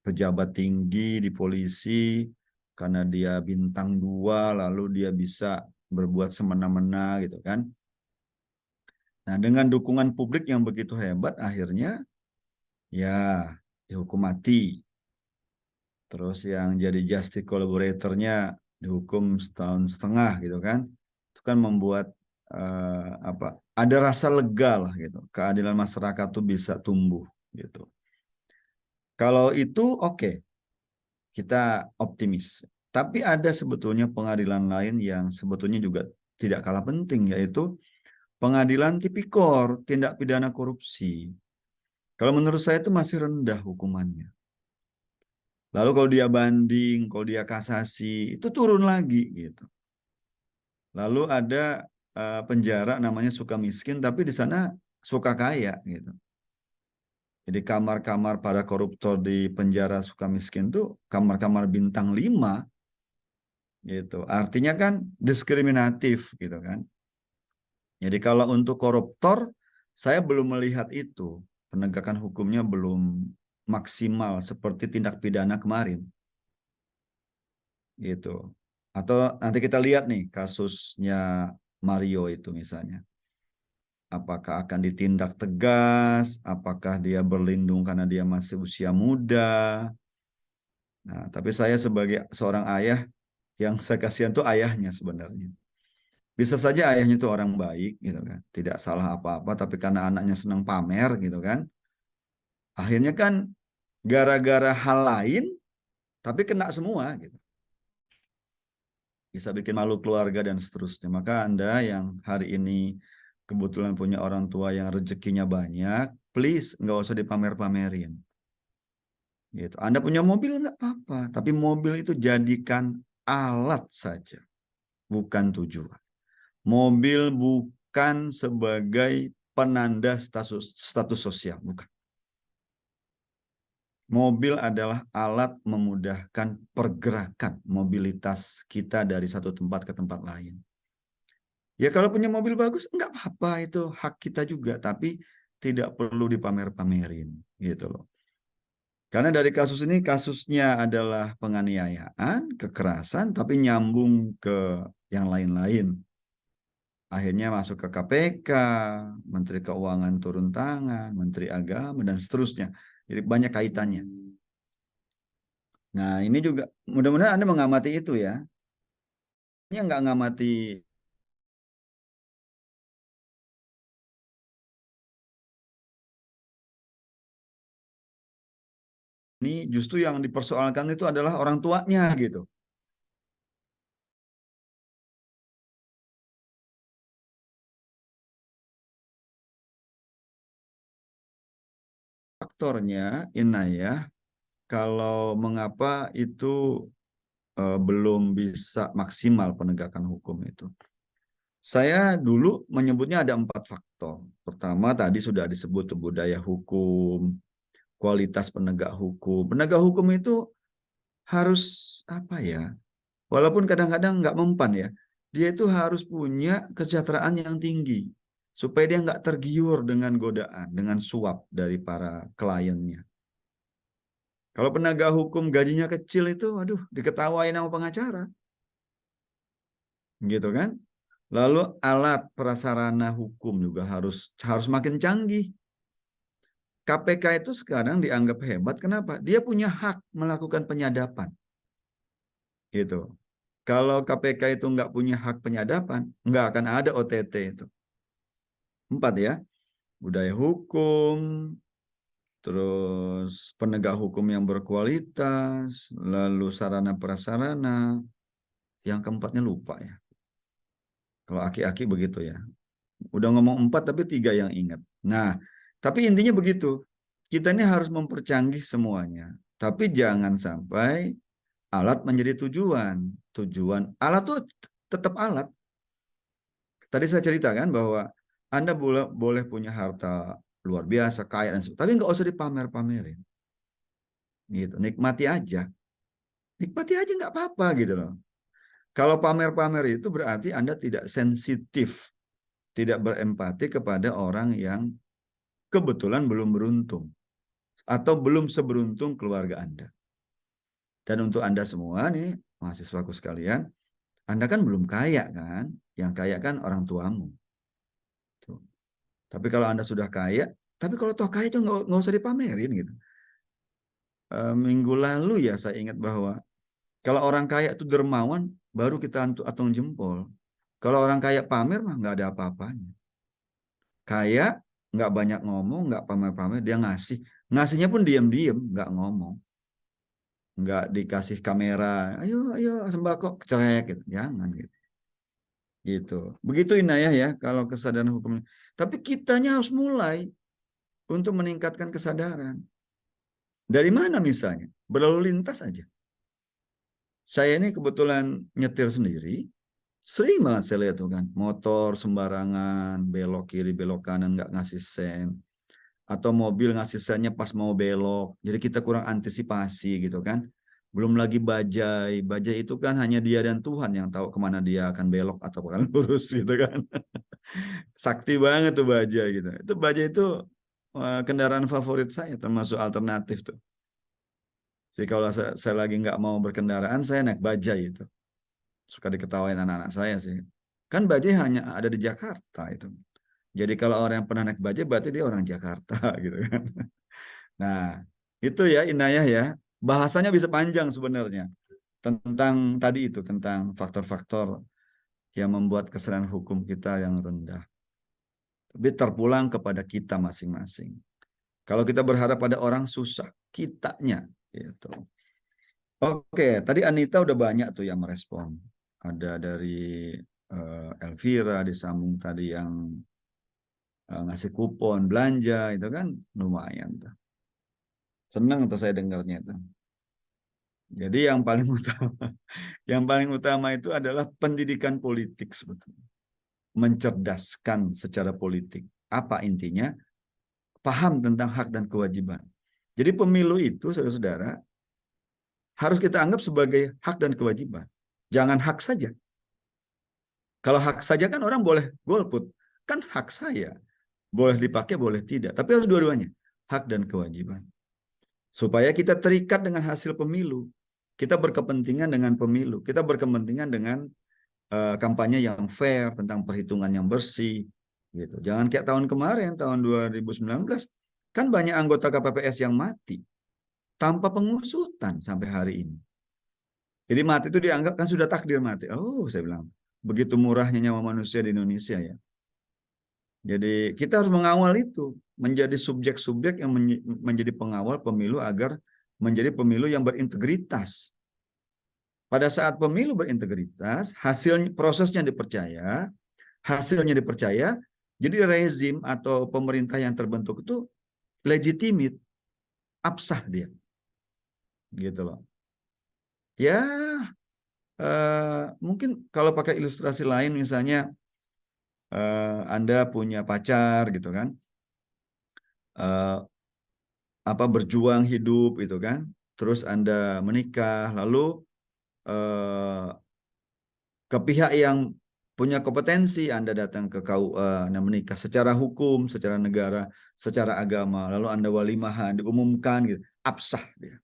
pejabat tinggi di polisi karena dia bintang 2 lalu dia bisa berbuat semena-mena gitu kan. Nah, dengan dukungan publik yang begitu hebat akhirnya ya dihukum mati. Terus yang jadi justice collaborator-nya dihukum 1,5 tahun gitu kan. Itu kan membuat ada rasa lega lah gitu, keadilan masyarakat tuh bisa tumbuh gitu. Kalau itu oke, kita optimis. Tapi ada sebetulnya pengadilan lain yang sebetulnya juga tidak kalah penting, yaitu pengadilan tipikor, tindak pidana korupsi. Kalau menurut saya itu masih rendah hukumannya. Lalu kalau dia banding, kalau dia kasasi, itu turun lagi gitu. Lalu ada penjara namanya Sukamiskin, tapi di sana suka kaya gitu. Jadi kamar-kamar para koruptor di penjara Sukamiskin tuh kamar-kamar bintang 5 gitu. Artinya kan diskriminatif gitu kan. Jadi kalau untuk koruptor saya belum melihat itu, penegakan hukumnya belum maksimal seperti tindak pidana kemarin. Gitu. Atau nanti kita lihat nih kasusnya Mario itu misalnya. Apakah akan ditindak tegas? Apakah dia berlindung karena dia masih usia muda? Nah, tapi saya sebagai seorang ayah, yang saya kasihan tuh ayahnya sebenarnya. Bisa saja ayahnya itu orang baik gitu kan, tidak salah apa-apa, tapi karena anaknya senang pamer gitu kan. Akhirnya kan gara-gara hal lain, tapi kena semua gitu. Bisa bikin malu keluarga dan seterusnya. Maka Anda yang hari ini kebetulan punya orang tua yang rezekinya banyak, please nggak usah dipamer-pamerin. Gitu. Anda punya mobil nggak apa-apa, tapi mobil itu jadikan alat saja, bukan tujuan. Mobil bukan sebagai penanda status sosial, bukan. Mobil adalah alat memudahkan pergerakan mobilitas kita dari satu tempat ke tempat lain. Ya kalau punya mobil bagus, nggak apa-apa, itu hak kita juga, tapi tidak perlu dipamer-pamerin, gitu loh. Karena dari kasus ini, kasusnya adalah penganiayaan, kekerasan, tapi nyambung ke yang lain-lain. Akhirnya masuk ke KPK, Menteri Keuangan turun tangan, Menteri Agama, dan seterusnya. Jadi banyak kaitannya. Nah ini juga, mudah-mudahan Anda mengamati itu ya. Ini nggak ngamati ini, justru yang dipersoalkan itu adalah orang tuanya gitu. Faktornya Inayah, kalau mengapa itu belum bisa maksimal penegakan hukum itu. Saya dulu menyebutnya ada 4 faktor. Pertama tadi sudah disebut budaya hukum, kualitas penegak hukum. Penegak hukum itu harus apa ya? Walaupun kadang-kadang nggak mempan ya, dia itu harus punya kesejahteraan yang tinggi supaya dia nggak tergiur dengan godaan, dengan suap dari para kliennya. Kalau penegak hukum gajinya kecil itu, aduh, diketawain sama pengacara, gitu kan? Lalu alat prasarana hukum juga harus makin canggih. KPK itu sekarang dianggap hebat, kenapa? Dia punya hak melakukan penyadapan, gitu. Kalau KPK itu nggak punya hak penyadapan, nggak akan ada OTT itu. 4 ya, budaya hukum, terus penegak hukum yang berkualitas, lalu sarana prasarana, yang keempatnya lupa ya. Kalau aki-aki begitu ya. Udah ngomong 4 tapi 3 yang ingat. Nah, tapi intinya begitu. Kita ini harus mempercanggih semuanya. Tapi jangan sampai alat menjadi tujuan. Tujuan alat tuh tetap alat. Tadi saya ceritakan bahwa Anda boleh punya harta luar biasa, kaya dan tapi nggak usah dipamer-pamerin. Gitu, nikmati aja. Nikmati aja nggak apa-apa gitu loh. Kalau pamer-pamer itu berarti Anda tidak sensitif, tidak berempati kepada orang yang kebetulan belum beruntung atau belum seberuntung keluarga Anda. Dan untuk Anda semua nih, mahasiswaku sekalian, Anda kan belum kaya kan? Yang kaya kan orang tuamu. Tuh. Tapi kalau Anda sudah kaya, tapi kalau toh kaya itu nggak usah dipamerin gitu. Minggu lalu ya saya ingat bahwa kalau orang kaya itu dermawan, baru kita atung jempol. Kalau orang kaya pamer mah nggak ada apa-apanya. Kaya nggak banyak ngomong, nggak pamer-pamer, dia ngasih. Ngasihnya pun diam-diam, nggak ngomong. Nggak dikasih kamera, ayo sembako, cerek gitu. Jangan gitu. Gitu. Begitu Inayah ya kalau kesadaran hukum. Tapi kitanya harus mulai untuk meningkatkan kesadaran. Dari mana misalnya? Berlalu lintas aja. Saya ini kebetulan nyetir sendiri, sering banget saya lihat tuh kan, motor sembarangan, belok kiri, belok kanan, nggak ngasih sen. Atau mobil ngasih sennya pas mau belok, jadi kita kurang antisipasi gitu kan. Belum lagi bajai, bajai itu kan hanya dia dan Tuhan yang tahu kemana dia akan belok atau akan lurus gitu kan. Sakti banget tuh bajai gitu. Itu bajai itu kendaraan favorit saya, termasuk alternatif tuh. Jadi kalau saya lagi nggak mau berkendaraan, saya naik bajai itu. Suka diketawain anak-anak saya sih. Kan bajai hanya ada di Jakarta itu. Jadi kalau orang yang pernah naik bajai berarti dia orang Jakarta gitu kan. Nah, itu ya Inayah ya. Bahasanya bisa panjang sebenarnya. Tentang tadi itu, tentang faktor-faktor yang membuat kesadaran hukum kita yang rendah. Tapi terpulang kepada kita masing-masing. Kalau kita berharap pada orang susah, kitanya gitu. Oke, tadi Anita udah banyak tuh yang merespon. Ada dari Elvira, disambung tadi yang ngasih kupon belanja, itu kan lumayan tuh. Senang tuh saya dengarnya itu. Jadi yang paling utama itu adalah pendidikan politik sebetulnya. Mencerdaskan secara politik. Apa intinya? Paham tentang hak dan kewajiban. Jadi pemilu itu, saudara-saudara, harus kita anggap sebagai hak dan kewajiban. Jangan hak saja. Kalau hak saja kan orang boleh golput. Kan hak saya. Boleh dipakai, boleh tidak. Tapi harus dua-duanya. Hak dan kewajiban. Supaya kita terikat dengan hasil pemilu. Kita berkepentingan dengan pemilu. Kita berkepentingan dengan kampanye yang fair, tentang perhitungan yang bersih. Gitu. Jangan kayak tahun kemarin, tahun 2019. Kan banyak anggota KPPS yang mati. Tanpa pengusutan sampai hari ini. Jadi mati itu dianggap kan sudah takdir mati. Oh, saya bilang. Begitu murahnya nyawa manusia di Indonesia ya. Jadi kita harus mengawal itu. Menjadi subjek-subjek yang menjadi pengawal pemilu agar menjadi pemilu yang berintegritas. Pada saat pemilu berintegritas, prosesnya dipercaya, hasilnya dipercaya, jadi rezim atau pemerintah yang terbentuk itu legitimate, absah dia. Gitu loh. Ya, mungkin kalau pakai ilustrasi lain misalnya Anda punya pacar gitu kan. Berjuang hidup itu kan. Terus Anda menikah, lalu ke pihak yang punya kompetensi Anda datang ke KUA, Anda menikah secara hukum, secara negara, secara agama, lalu Anda walimahan, diumumkan gitu, absah dia.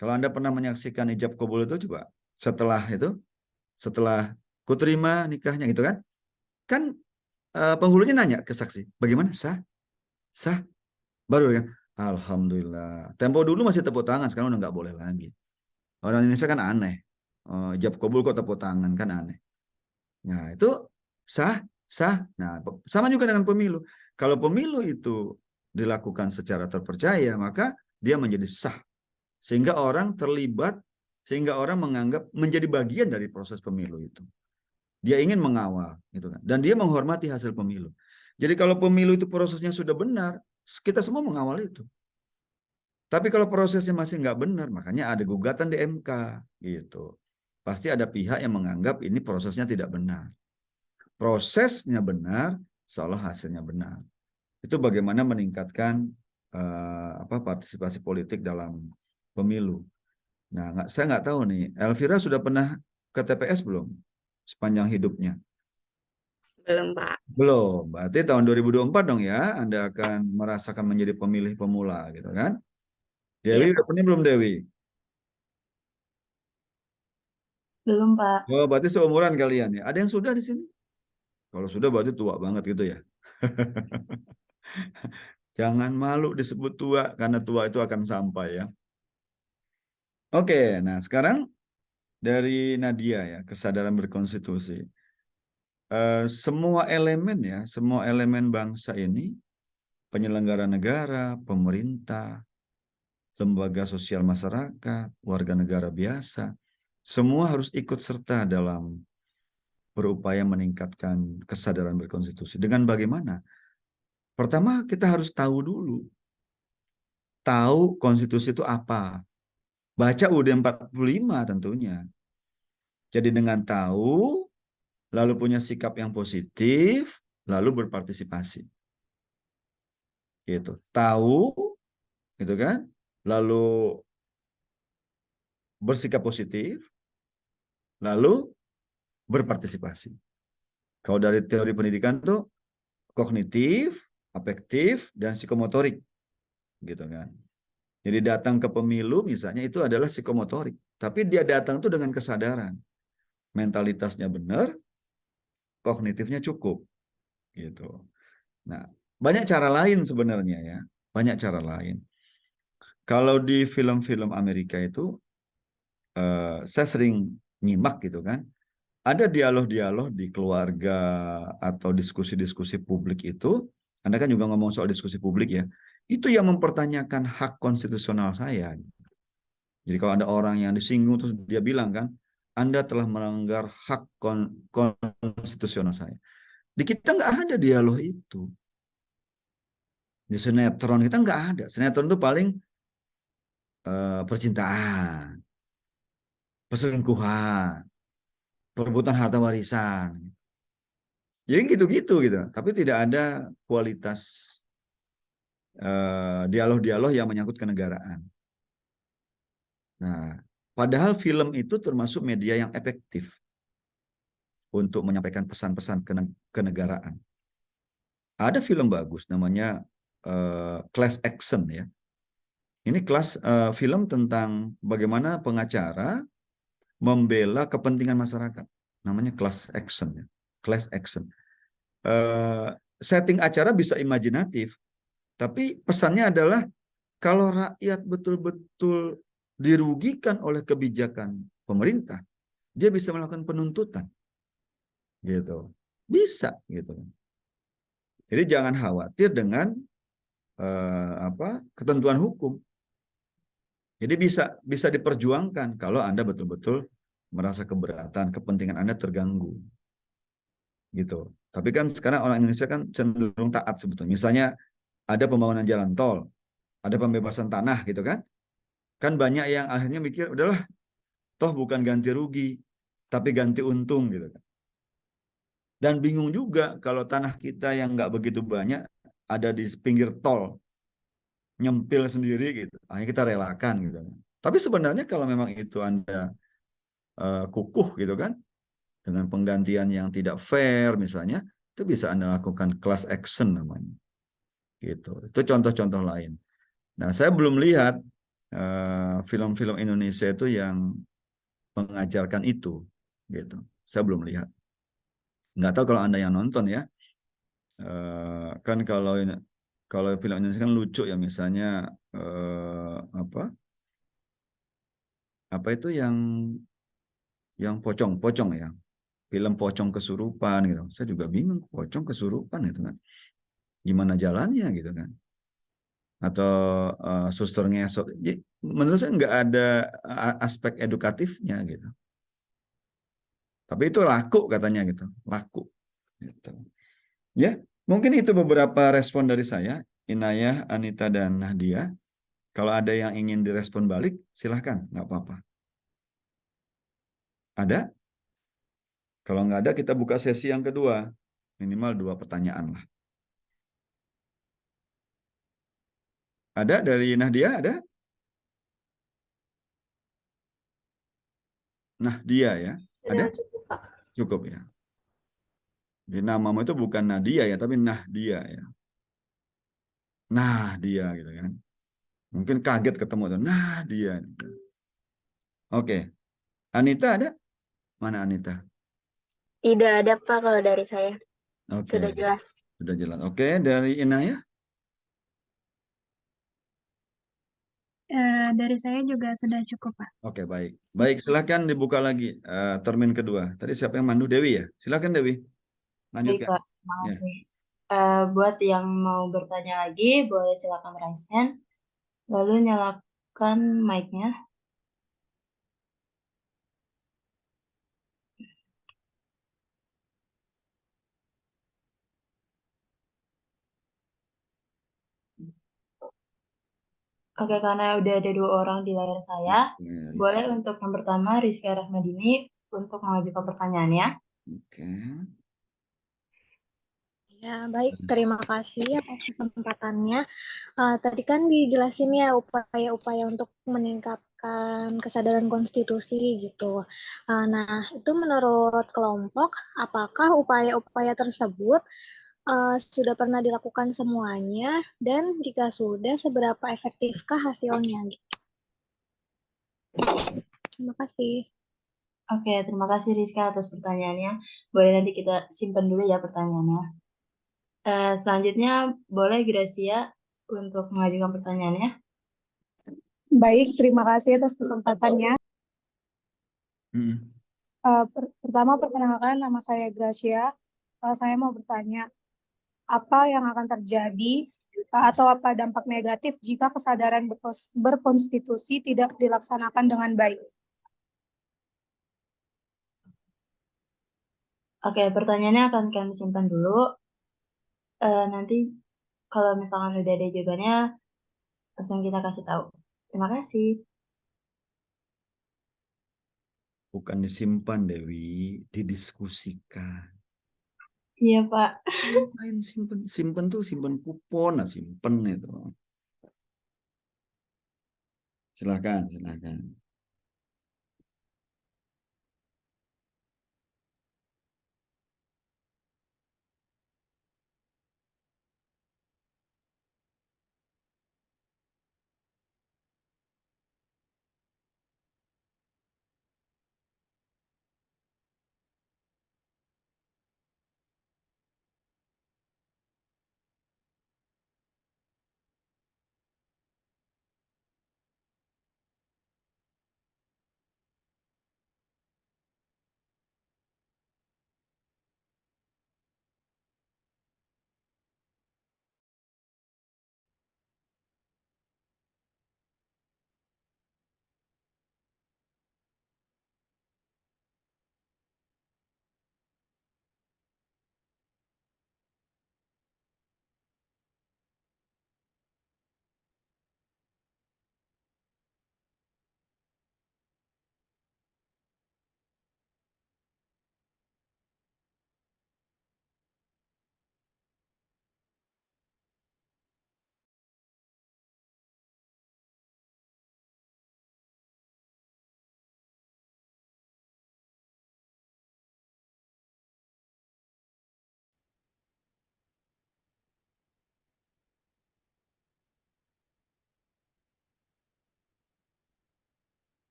Kalau Anda pernah menyaksikan ijab kabul itu coba setelah kuterima nikahnya gitu kan, penghulunya nanya ke saksi, bagaimana, sah, baru kan, alhamdulillah. Tempo dulu masih tepuk tangan, sekarang udah nggak boleh lagi. Orang Indonesia kan aneh. Ijab kabul kok tepuk tangan, kan aneh. Nah, itu sah. Nah, sama juga dengan pemilu. Kalau pemilu itu dilakukan secara terpercaya, maka dia menjadi sah. Sehingga orang terlibat, sehingga orang menganggap menjadi bagian dari proses pemilu itu. Dia ingin mengawal, gitu kan. Dan dia menghormati hasil pemilu. Jadi kalau pemilu itu prosesnya sudah benar, kita semua mengawal itu. Tapi kalau prosesnya masih nggak benar, makanya ada gugatan di MK, gitu. Pasti ada pihak yang menganggap ini prosesnya tidak benar. Prosesnya benar, seolah hasilnya benar. Itu bagaimana meningkatkan partisipasi politik dalam pemilu. Nah, saya nggak tahu nih, Elvira sudah pernah ke TPS belum sepanjang hidupnya? Belum, Pak. Belum. Berarti tahun 2024 dong ya, Anda akan merasakan menjadi pemilih pemula, gitu kan? Dewi udah pernah belum, Dewi? Belum, Pak. Oh, berarti seumuran kalian ya. Ada yang sudah di sini? Kalau sudah berarti tua banget gitu ya. Jangan malu disebut tua, karena tua itu akan sampai ya. Oke, nah sekarang dari Nadia ya, kesadaran berkonstitusi. Semua elemen bangsa ini, penyelenggara negara, pemerintah, lembaga sosial masyarakat, warga negara biasa, semua harus ikut serta dalam berupaya meningkatkan kesadaran berkonstitusi. Dengan bagaimana? Pertama, kita harus tahu dulu. Tahu konstitusi itu apa. Baca UUD 45 tentunya. Jadi dengan tahu, lalu punya sikap yang positif, lalu berpartisipasi. Gitu. Tahu, gitu kan? Lalu bersikap positif, lalu berpartisipasi. Kalau dari teori pendidikan tuh kognitif, afektif, dan psikomotorik. Gitu kan. Jadi datang ke pemilu misalnya itu adalah psikomotorik. Tapi dia datang tuh dengan kesadaran. Mentalitasnya benar, kognitifnya cukup. Gitu. Nah, banyak cara lain sebenarnya ya. Banyak cara lain. Kalau di film-film Amerika itu, saya sering nyimak gitu kan. Ada dialog-dialog di keluarga atau diskusi-diskusi publik itu. Anda kan juga ngomong soal diskusi publik ya. Itu yang mempertanyakan hak konstitusional saya. Jadi kalau ada orang yang disinggung terus dia bilang kan, Anda telah melanggar hak konstitusional saya. Di kita nggak ada dialog itu. Di sinetron kita nggak ada. Sinetron itu paling percintaan, perselingkuhan, perebutan harta warisan. Jadi gitu-gitu gitu. Tapi tidak ada kualitas dialog-dialog yang menyangkut kenegaraan. Nah, padahal film itu termasuk media yang efektif untuk menyampaikan pesan-pesan kenegaraan. Ada film bagus namanya Class Action ya. Ini film tentang bagaimana pengacara membela kepentingan masyarakat. Namanya Class Action ya. Class Action. Setting acara bisa imajinatif, tapi pesannya adalah kalau rakyat betul-betul dirugikan oleh kebijakan pemerintah, dia bisa melakukan penuntutan, gitu, bisa, gitu. Jadi jangan khawatir dengan ketentuan hukum. Jadi bisa diperjuangkan kalau Anda betul-betul merasa keberatan, kepentingan Anda terganggu, gitu. Tapi kan sekarang orang Indonesia kan cenderung taat sebetulnya. Misalnya ada pembangunan jalan tol, ada pembebasan tanah gitu kan. Kan banyak yang akhirnya mikir, udahlah, toh bukan ganti rugi, tapi ganti untung gitu kan. Dan bingung juga kalau tanah kita yang nggak begitu banyak ada di pinggir tol, nyempil sendiri gitu. Akhirnya kita relakan gitu kan. Tapi sebenarnya kalau memang itu Anda kukuh gitu kan, dengan penggantian yang tidak fair misalnya, itu bisa Anda lakukan class action namanya. Gitu. Itu contoh-contoh lain. Nah, saya belum lihat film-film Indonesia itu yang mengajarkan itu, gitu. Saya belum lihat. Nggak tahu kalau Anda yang nonton ya. Kan kalau film Indonesia kan lucu ya, misalnya apa itu yang pocong ya, film Pocong Kesurupan gitu. Saya juga bingung, pocong kesurupan itu kan, gimana jalannya gitu kan. Atau suster ngesot. Jadi, menurut saya nggak ada aspek edukatifnya gitu. Tapi itu laku katanya gitu, laku. Gitu. Ya, mungkin itu beberapa respon dari saya, Inayah, Anita, dan Nahdia. Kalau ada yang ingin direspon balik, silahkan, nggak apa-apa. Ada? Kalau nggak ada, kita buka sesi yang kedua. Minimal 2 pertanyaan lah. Ada dari Nahdia? Ada? Nahdia ya? Ada? Sudah cukup, Pak. Cukup ya. Jadi namamu itu bukan Nadia ya, tapi Nahdia ya. Nahdia gitu kan. Mungkin kaget ketemu tuh. Nahdia. Oke. Anita ada? Mana Anita? Tidak ada Pak kalau dari saya. Oke. Sudah jelas. Sudah jelas. Oke, dari Inayah? Dari saya juga sudah cukup, Pak. Oke, baik. Baik, silakan dibuka lagi termin kedua. Tadi siapa yang mandu? Dewi ya? Silakan Dewi. Baik, Lanjutkan. Pak. Terima Ya. kasih. Buat yang mau bertanya lagi, boleh silakan raise hand. Lalu nyalakan mic-nya. Oke, karena udah ada 2 orang di layar saya, boleh untuk yang pertama Rizka Rahmadini untuk mengajukan pertanyaannya. Oke. Ya, baik. Terima kasih atas kesempatannya. Tadi kan dijelasin ya upaya-upaya untuk meningkatkan kesadaran konstitusi gitu. Nah, itu menurut kelompok, apakah upaya-upaya tersebut sudah pernah dilakukan semuanya? Dan jika sudah, seberapa efektifkah hasilnya? Terima kasih. Oke, terima kasih Rizka atas pertanyaannya. Boleh nanti kita simpan dulu ya pertanyaannya. Selanjutnya boleh Gracia untuk mengajukan pertanyaannya. Baik, terima kasih atas kesempatannya. Pertama, perkenalkan, nama saya Gracia. Saya mau bertanya, apa yang akan terjadi atau apa dampak negatif jika kesadaran berkonstitusi tidak dilaksanakan dengan baik? Oke, pertanyaannya akan kami simpan dulu. Nanti kalau misalkan udah ada jawabannya, langsung kita kasih tahu. Terima kasih. Bukan disimpan, Dewi, didiskusikan. Iya, Pak. Main simpen, simpen tuh simpen kupon, nah simpen itu. Silakan, silakan.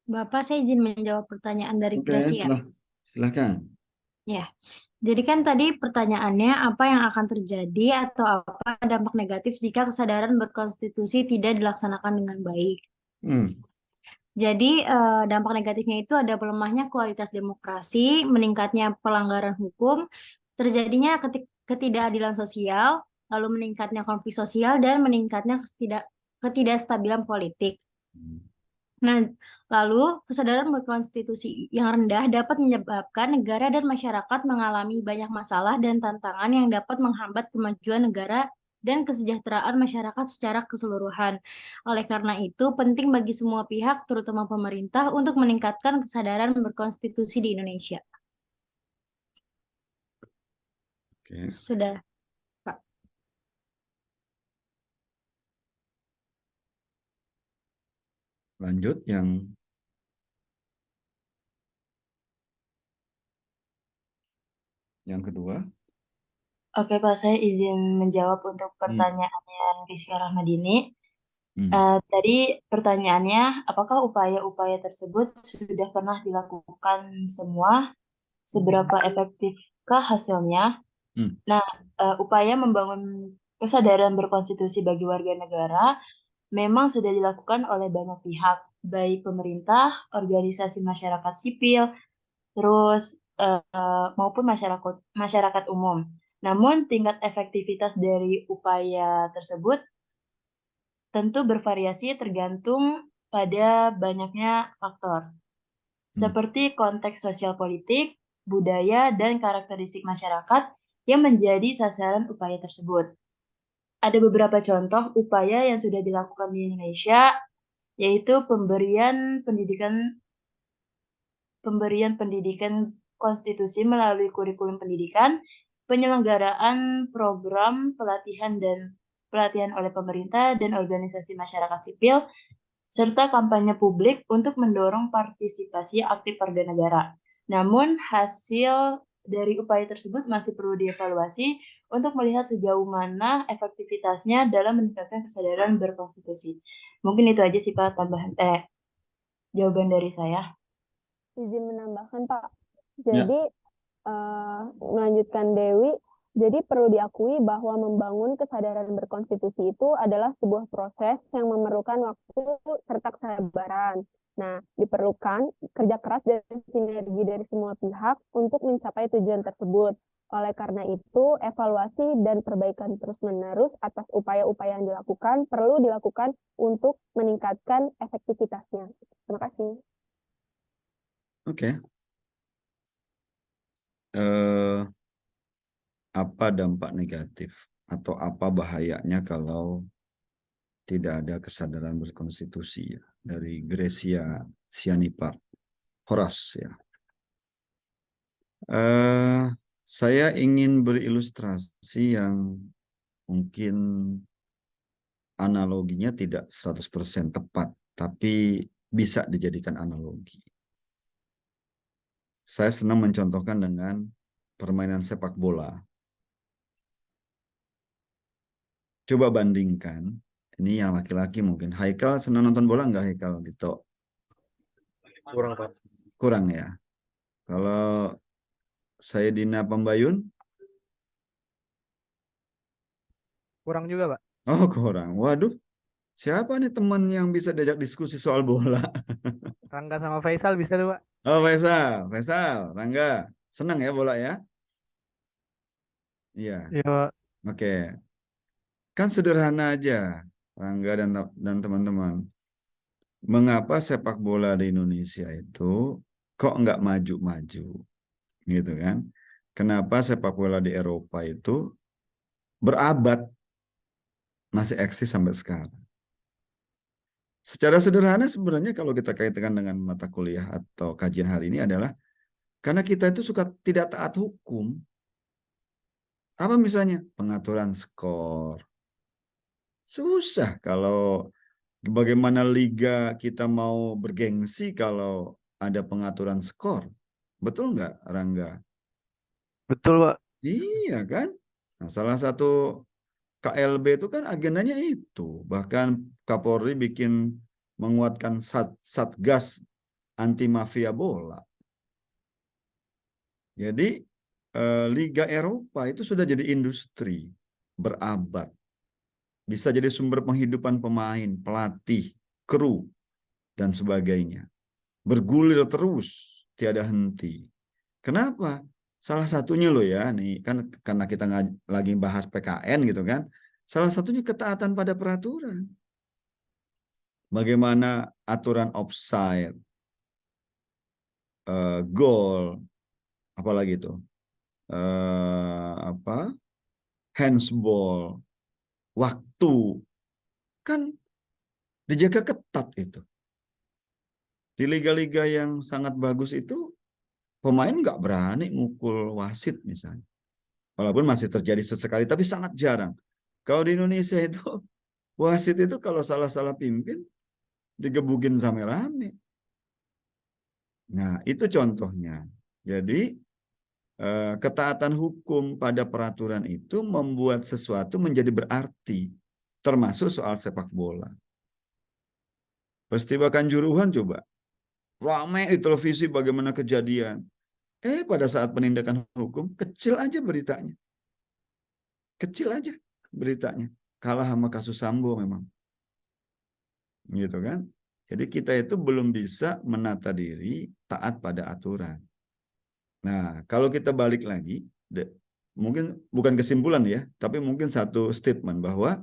Bapak, saya izin menjawab pertanyaan dari Oke, Gracia. silakan. Ya, jadi kan tadi pertanyaannya apa yang akan terjadi atau apa dampak negatif jika kesadaran berkonstitusi tidak dilaksanakan dengan baik. Hmm. Jadi dampak negatifnya itu ada melemahnya kualitas demokrasi, meningkatnya pelanggaran hukum, terjadinya ketidakadilan sosial, lalu meningkatnya konflik sosial dan meningkatnya ketidakstabilan politik. Nah, lalu kesadaran berkonstitusi yang rendah dapat menyebabkan negara dan masyarakat mengalami banyak masalah dan tantangan yang dapat menghambat kemajuan negara dan kesejahteraan masyarakat secara keseluruhan. Oleh karena itu, penting bagi semua pihak, terutama pemerintah, untuk meningkatkan kesadaran berkonstitusi di Indonesia. Oke. Sudah, Pak. Lanjut yang kedua. Oke, Pak, saya izin menjawab untuk pertanyaannya Rizky Rahmadini. Tadi pertanyaannya, apakah upaya-upaya tersebut sudah pernah dilakukan semua? Seberapa efektifkah hasilnya? Nah, upaya membangun kesadaran berkonstitusi bagi warga negara memang sudah dilakukan oleh banyak pihak, baik pemerintah, organisasi masyarakat sipil, terus maupun masyarakat umum. Namun, tingkat efektivitas dari upaya tersebut tentu bervariasi tergantung pada banyaknya faktor, seperti konteks sosial politik, budaya, dan karakteristik masyarakat yang menjadi sasaran upaya tersebut. Ada beberapa contoh upaya yang sudah dilakukan di Indonesia, yaitu pemberian pendidikan konstitusi melalui kurikulum pendidikan, penyelenggaraan program pelatihan oleh pemerintah dan organisasi masyarakat sipil, serta kampanye publik untuk mendorong partisipasi aktif warga negara. Namun, hasil dari upaya tersebut masih perlu dievaluasi untuk melihat sejauh mana efektivitasnya dalam meningkatkan kesadaran berkonstitusi. Mungkin itu aja sih Pak jawaban dari saya. Izin menambahkan Pak. Jadi melanjutkan Dewi, jadi perlu diakui bahwa membangun kesadaran berkonstitusi itu adalah sebuah proses yang memerlukan waktu serta kesabaran. Nah, diperlukan kerja keras dan sinergi dari semua pihak untuk mencapai tujuan tersebut. Oleh karena itu, evaluasi dan perbaikan terus-menerus atas upaya-upaya yang dilakukan perlu dilakukan untuk meningkatkan efektivitasnya. Terima kasih. Oke. Apa dampak negatif atau apa bahayanya kalau tidak ada kesadaran berkonstitusi ya, dari Gracia Sianipart Horas ya. Saya ingin berilustrasi yang mungkin analoginya tidak 100% tepat, tapi bisa dijadikan analogi. Saya senang mencontohkan dengan permainan sepak bola. Coba bandingkan, ini yang laki-laki mungkin. Haikal senang nonton bola nggak Haikal gitu? Kurang Pak. Kurang ya. Kalau saya Dina Pambayun? Kurang juga Pak. Oh kurang. Waduh, siapa nih teman yang bisa diajak diskusi soal bola? Rangga sama Faisal bisa tuh Pak. Oh Faisal, Rangga. Senang ya bola ya? Iya. Iya. Oke. Kan sederhana aja, Rangga dan teman-teman. Mengapa sepak bola di Indonesia itu kok nggak maju-maju, gitu kan? Kenapa sepak bola di Eropa itu berabad masih eksis sampai sekarang? Secara sederhana sebenarnya kalau kita kaitkan dengan mata kuliah atau kajian hari ini adalah karena kita itu suka tidak taat hukum. Apa misalnya? Pengaturan skor. Susah kalau bagaimana liga kita mau bergengsi kalau ada pengaturan skor. Betul nggak, Rangga? Betul Pak. Iya kan? Nah, salah satu KLB itu kan agendanya itu. Bahkan Kapolri bikin menguatkan satgas anti mafia bola. Jadi Liga Eropa itu sudah jadi industri berabad. Bisa jadi sumber penghidupan pemain, pelatih, kru, dan sebagainya. Bergulir terus, tiada henti. Kenapa? Salah satunya loh ya, nih kan karena kita lagi bahas PKN gitu kan. Salah satunya ketaatan pada peraturan. Bagaimana aturan offside, gol, apalagi itu, handsball, waktu, kan dijaga ketat itu. Di liga-liga yang sangat bagus itu, pemain nggak berani ngukul wasit misalnya. Walaupun masih terjadi sesekali, tapi sangat jarang. Kalau di Indonesia itu, wasit itu kalau salah-salah pimpin, digebukin rame-rame. Nah, itu contohnya. Jadi, ketaatan hukum pada peraturan itu membuat sesuatu menjadi berarti, termasuk soal sepak bola. Peristiwa Kanjuruhan coba. Ramai di televisi bagaimana kejadian. Pada saat penindakan hukum, kecil aja beritanya. Kecil aja beritanya. Kalah sama kasus Sambo memang. Gitu kan? Jadi kita itu belum bisa menata diri taat pada aturan. Nah, kalau kita balik lagi, mungkin bukan kesimpulan ya, tapi mungkin satu statement bahwa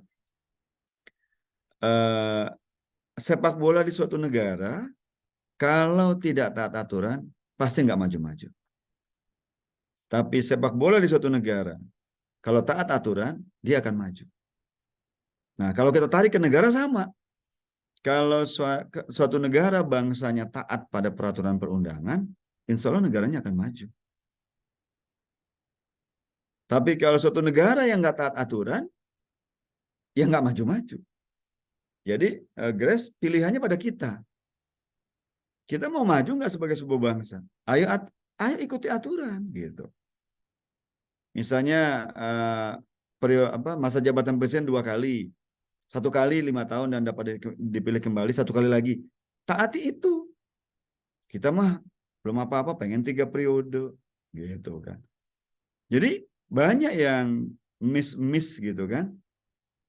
sepak bola di suatu negara kalau tidak taat aturan pasti nggak maju-maju. Tapi sepak bola di suatu negara kalau taat aturan dia akan maju. Nah, kalau kita tarik ke negara sama. Kalau suatu negara bangsanya taat pada peraturan perundangan, insya Allah negaranya akan maju. Tapi kalau suatu negara yang nggak taat aturan, ya nggak maju-maju. Jadi, Grace, pilihannya pada kita. Kita mau maju nggak sebagai sebuah bangsa? Ayo ikuti aturan, gitu. Misalnya masa jabatan presiden 2 kali. 1 kali 5 tahun dan dapat dipilih kembali 1 kali lagi. Taati itu. Kita mah belum apa-apa, pengen 3 periode. Gitu kan. Jadi banyak yang miss gitu kan.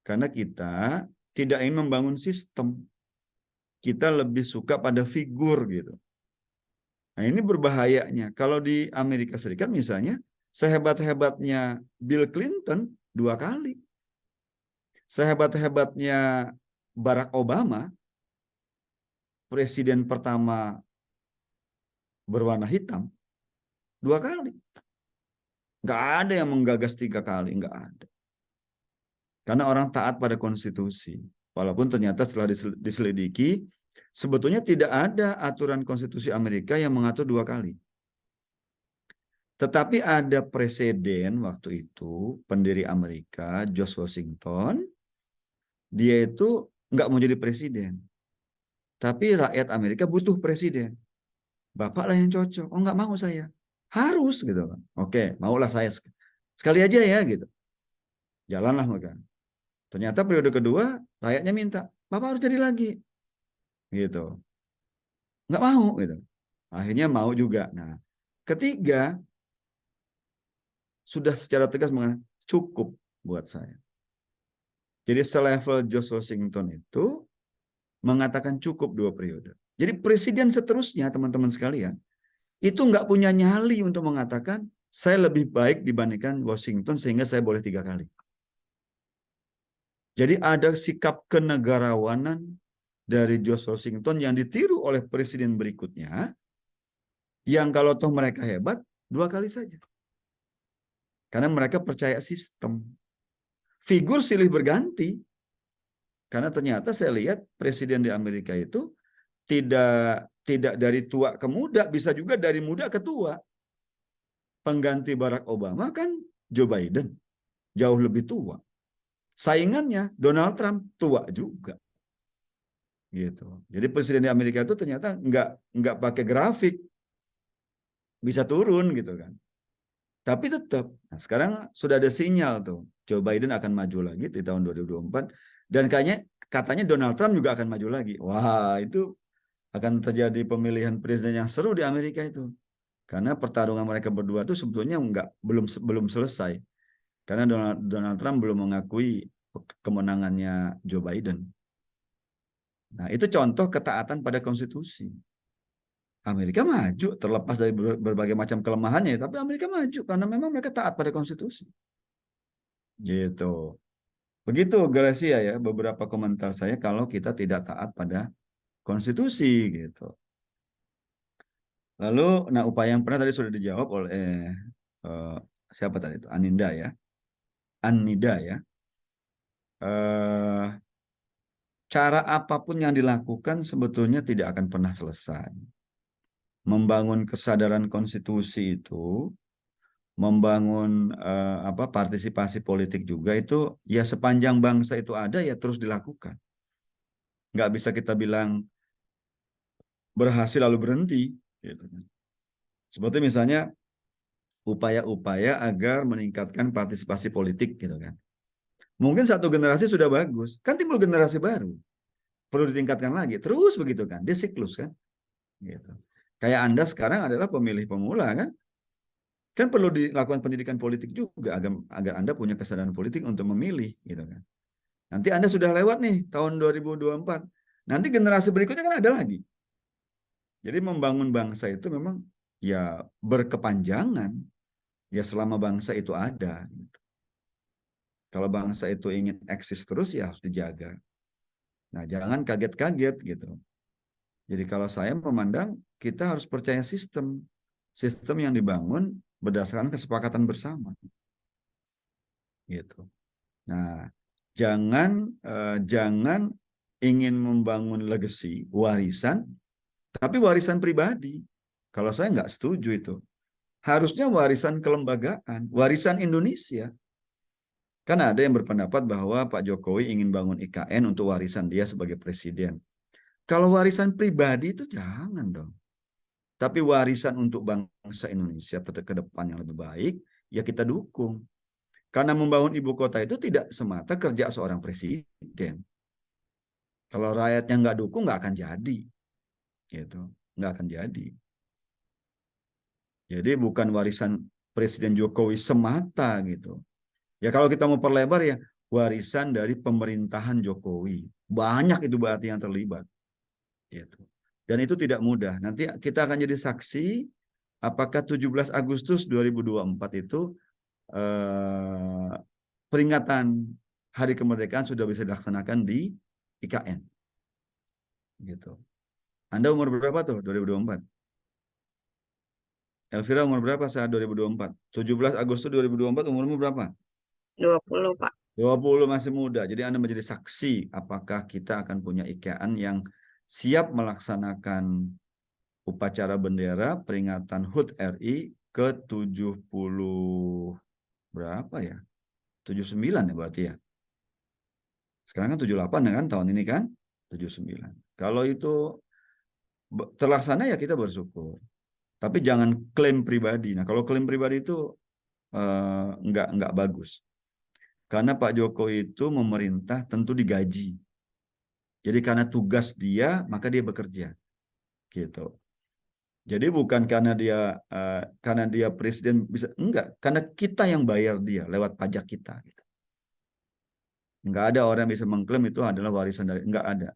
Karena kita tidak ingin membangun sistem. Kita lebih suka pada figur gitu. Nah ini berbahayanya. Kalau di Amerika Serikat misalnya, sehebat-hebatnya Bill Clinton 2 kali. Sehebat-hebatnya Barack Obama, presiden pertama berwarna hitam, 2 kali. Nggak ada yang menggagas 3 kali, nggak ada. Karena orang taat pada konstitusi. Walaupun ternyata setelah diselidiki, sebetulnya tidak ada aturan konstitusi Amerika yang mengatur 2 kali. Tetapi ada presiden waktu itu, pendiri Amerika, George Washington, dia itu nggak mau jadi presiden. Tapi rakyat Amerika butuh presiden. Bapaklah yang cocok. Oh nggak mau saya. Harus gitu kan. Oke, maulah saya. Sekali aja ya gitu. Jalanlah mereka. Ternyata periode kedua rakyatnya minta. Bapak harus jadi lagi. Gitu. Nggak mau gitu. Akhirnya mau juga. Nah, ketiga sudah secara tegas mengatakan cukup buat saya. Jadi selevel George Washington itu mengatakan cukup 2 periode. Jadi presiden seterusnya teman-teman sekalian itu nggak punya nyali untuk mengatakan saya lebih baik dibandingkan Washington sehingga saya boleh 3 kali. Jadi ada sikap kenegarawanan dari George Washington yang ditiru oleh presiden berikutnya yang kalau toh mereka hebat 2 kali saja. Karena mereka percaya sistem. Figur silih berganti. Karena ternyata saya lihat presiden di Amerika itu tidak dari tua ke muda, bisa juga dari muda ke tua. Pengganti Barack Obama kan Joe Biden, jauh lebih tua. Saingannya Donald Trump tua juga. Gitu. Jadi presiden di Amerika itu ternyata nggak pakai grafik, bisa turun gitu kan. Tapi tetap, nah sekarang sudah ada sinyal tuh, Joe Biden akan maju lagi di tahun 2024 dan katanya Donald Trump juga akan maju lagi. Wah, itu akan terjadi pemilihan presiden yang seru di Amerika itu. Karena pertarungan mereka berdua itu sebetulnya belum selesai. Karena Donald Trump belum mengakui kemenangannya Joe Biden. Nah, itu contoh ketaatan pada konstitusi. Amerika maju terlepas dari berbagai macam kelemahannya, tapi Amerika maju karena memang mereka taat pada konstitusi. Gitu. Begitu Gracia ya, beberapa komentar saya kalau kita tidak taat pada konstitusi gitu. Lalu, nah upaya yang pernah tadi sudah dijawab oleh siapa tadi itu? Anida ya. Cara apapun yang dilakukan sebetulnya tidak akan pernah selesai. Membangun kesadaran konstitusi itu, membangun partisipasi politik juga itu ya sepanjang bangsa itu ada ya terus dilakukan. Nggak bisa kita bilang berhasil lalu berhenti. Gitu. Seperti misalnya upaya-upaya agar meningkatkan partisipasi politik gitu kan. Mungkin 1 generasi sudah bagus, kan timbul generasi baru. perlu ditingkatkan lagi. Terus begitu kan, dia siklus kan. Gitu. Kayak Anda sekarang adalah pemilih pemula kan. Kan perlu dilakukan pendidikan politik juga agar Anda punya kesadaran politik untuk memilih gitu kan. Nanti Anda sudah lewat nih tahun 2024. Nanti generasi berikutnya kan ada lagi. Jadi membangun bangsa itu memang ya berkepanjangan ya selama bangsa itu ada. Gitu. Kalau bangsa itu ingin eksis terus ya harus dijaga. Nah, jangan kaget-kaget gitu. Jadi kalau saya memandang kita harus percaya sistem yang dibangun berdasarkan kesepakatan bersama. Gitu. Nah, jangan ingin membangun legacy, warisan, tapi warisan pribadi. Kalau saya nggak setuju itu. Harusnya warisan kelembagaan, warisan Indonesia. Kan ada yang berpendapat bahwa Pak Jokowi ingin bangun IKN untuk warisan dia sebagai presiden. Kalau warisan pribadi itu jangan dong. Tapi warisan untuk bangsa Indonesia ke depan yang lebih baik, ya kita dukung. Karena membangun ibu kota itu tidak semata kerja seorang presiden. Kalau rakyatnya nggak dukung, nggak akan jadi. Gitu. Nggak akan jadi. Jadi bukan warisan Presiden Jokowi semata gitu. Ya kalau kita mau perlebar ya, warisan dari pemerintahan Jokowi. Banyak itu berarti yang terlibat. Gitu. Dan itu tidak mudah. Nanti kita akan jadi saksi apakah 17 Agustus 2024 itu peringatan Hari Kemerdekaan sudah bisa dilaksanakan di IKN. Gitu. Anda umur berapa tuh 2024? Elvira umur berapa saat 2024? 17 Agustus 2024 umurmu berapa? 20, Pak. 20 masih muda. Jadi Anda menjadi saksi apakah kita akan punya IKN yang siap melaksanakan upacara bendera peringatan HUT RI ke 70 berapa ya? 79 ya berarti ya. Sekarang kan 78 ya kan tahun ini kan? 79. Kalau itu terlaksana ya kita bersyukur. Tapi jangan klaim pribadi. Nah, kalau klaim pribadi itu nggak bagus. Karena Pak Jokowi itu memerintah tentu digaji. Jadi karena tugas dia, maka dia bekerja. Gitu. Jadi bukan karena dia presiden bisa, enggak, karena kita yang bayar dia lewat pajak kita. Gitu. Enggak ada orang yang bisa mengklaim itu adalah warisan dari, enggak ada.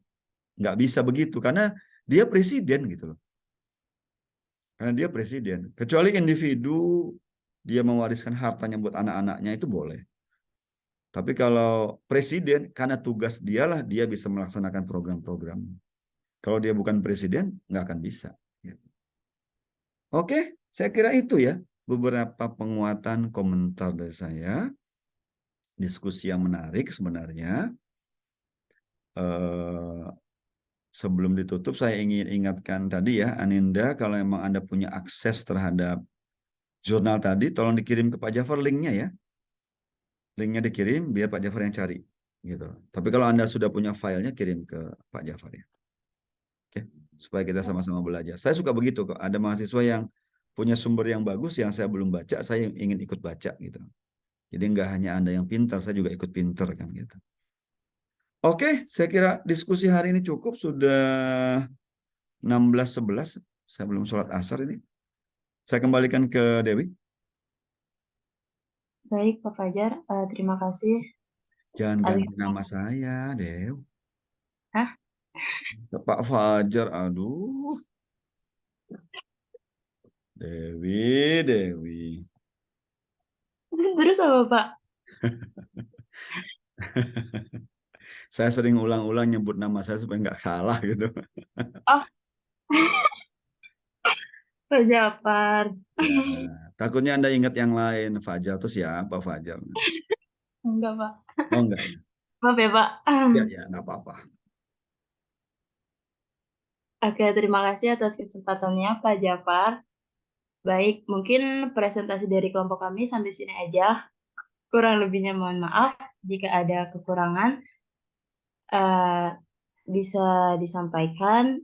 Enggak bisa begitu, karena dia presiden gitu loh. Karena dia presiden. Kecuali individu, dia mewariskan hartanya buat anak-anaknya itu boleh. Tapi kalau presiden, karena tugas dialah, dia bisa melaksanakan program-program. Kalau dia bukan presiden, nggak akan bisa. Oke, saya kira itu ya. Beberapa penguatan komentar dari saya. Diskusi yang menarik sebenarnya. Sebelum ditutup, saya ingin ingatkan tadi ya, Aninda, kalau memang Anda punya akses terhadap jurnal tadi, tolong dikirim ke Pak Jafar linknya ya. Linknya dikirim, biar Pak Jafar yang cari. Gitu. Tapi kalau Anda sudah punya filenya, kirim ke Pak Jafar ya. Oke, supaya kita sama-sama belajar. Saya suka begitu kok. Ada mahasiswa yang punya sumber yang bagus, yang saya belum baca, saya ingin ikut baca gitu. Jadi nggak hanya Anda yang pintar, saya juga ikut pintar kan gitu. Oke, saya kira diskusi hari ini cukup. Sudah 16.11. Saya belum sholat asar ini. Saya kembalikan ke Dewi. Baik, Pak Fajar. Terima kasih. Jangan ganti nama saya, Dew. Hah? Pak Fajar, aduh. Dewi. Terus apa, Pak? Saya sering ulang-ulang nyebut nama saya supaya nggak salah gitu. Oh, Pak Jafar. Ya, takutnya Anda ingat yang lain. Fajar itu siapa Fajar? Enggak, Pak. Oh enggak ya? Maaf ya, Pak. Ya nggak apa-apa. Oke, terima kasih atas kesempatannya, Pak Jafar. Baik, mungkin presentasi dari kelompok kami sampai sini aja. Kurang lebihnya mohon maaf. Jika ada kekurangan, bisa disampaikan.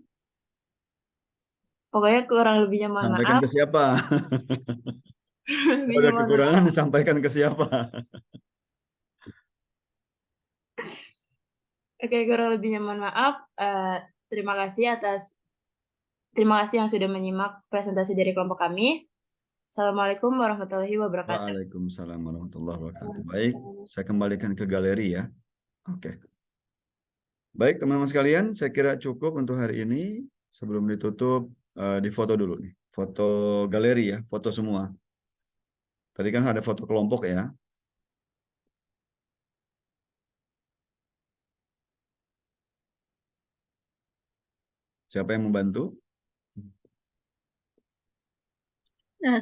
Pokoknya kurang lebihnya mohon Sampaikan maaf. ke siapa? Kalau ada kekurangan disampaikan ke siapa? Oke, kurang lebihnya mohon maaf. Terima kasih yang sudah menyimak presentasi dari kelompok kami. Assalamualaikum warahmatullahi wabarakatuh. Waalaikumsalam warahmatullahi wabarakatuh. Baik, saya kembalikan ke galeri ya. Oke. Baik, teman-teman sekalian, saya kira cukup untuk hari ini. Sebelum ditutup, difoto dulu nih. Foto galeri ya, foto semua. Tadi kan ada foto kelompok ya. Siapa yang membantu?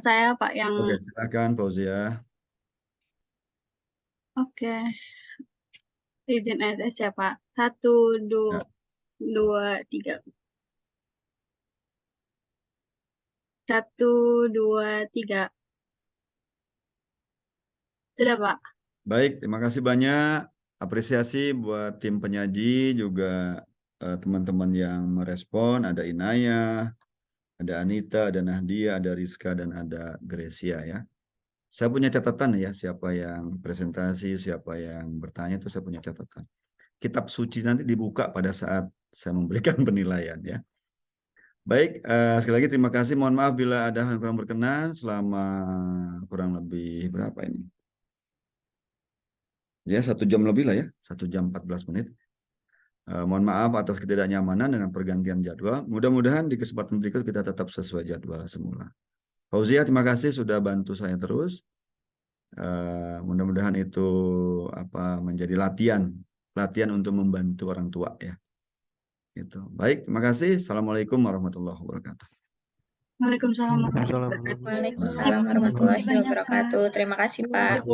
Saya Pak yang Oke, silakan Fauzia. oke. Izin SS ya Pak. 1, 2, 3. 1, 2, 3. Sudah Pak. Baik, terima kasih banyak. Apresiasi buat tim penyaji, juga teman-teman yang merespon. Ada Inaya, ada Anita, ada Nahdia, ada Rizka, dan ada Gracia ya. Saya punya catatan ya, siapa yang presentasi, siapa yang bertanya itu saya punya catatan. Kitab suci nanti dibuka pada saat saya memberikan penilaian ya. Baik, sekali lagi terima kasih. Mohon maaf bila ada hal yang kurang berkenan selama kurang lebih berapa ini? Ya, 1 jam lebih lah ya, 1 jam 14 menit. Mohon maaf atas ketidaknyamanan dengan pergantian jadwal. Mudah-mudahan di kesempatan berikut kita tetap sesuai jadwal semula. Fauzia, terima kasih sudah bantu saya terus. Mudah-mudahan itu menjadi latihan untuk membantu orang tua ya. Itu. Baik, terima kasih. Assalamualaikum warahmatullahi wabarakatuh. Waalaikumsalam Waalaikumsalam warahmatullahi wabarakatuh. Terima kasih Pak.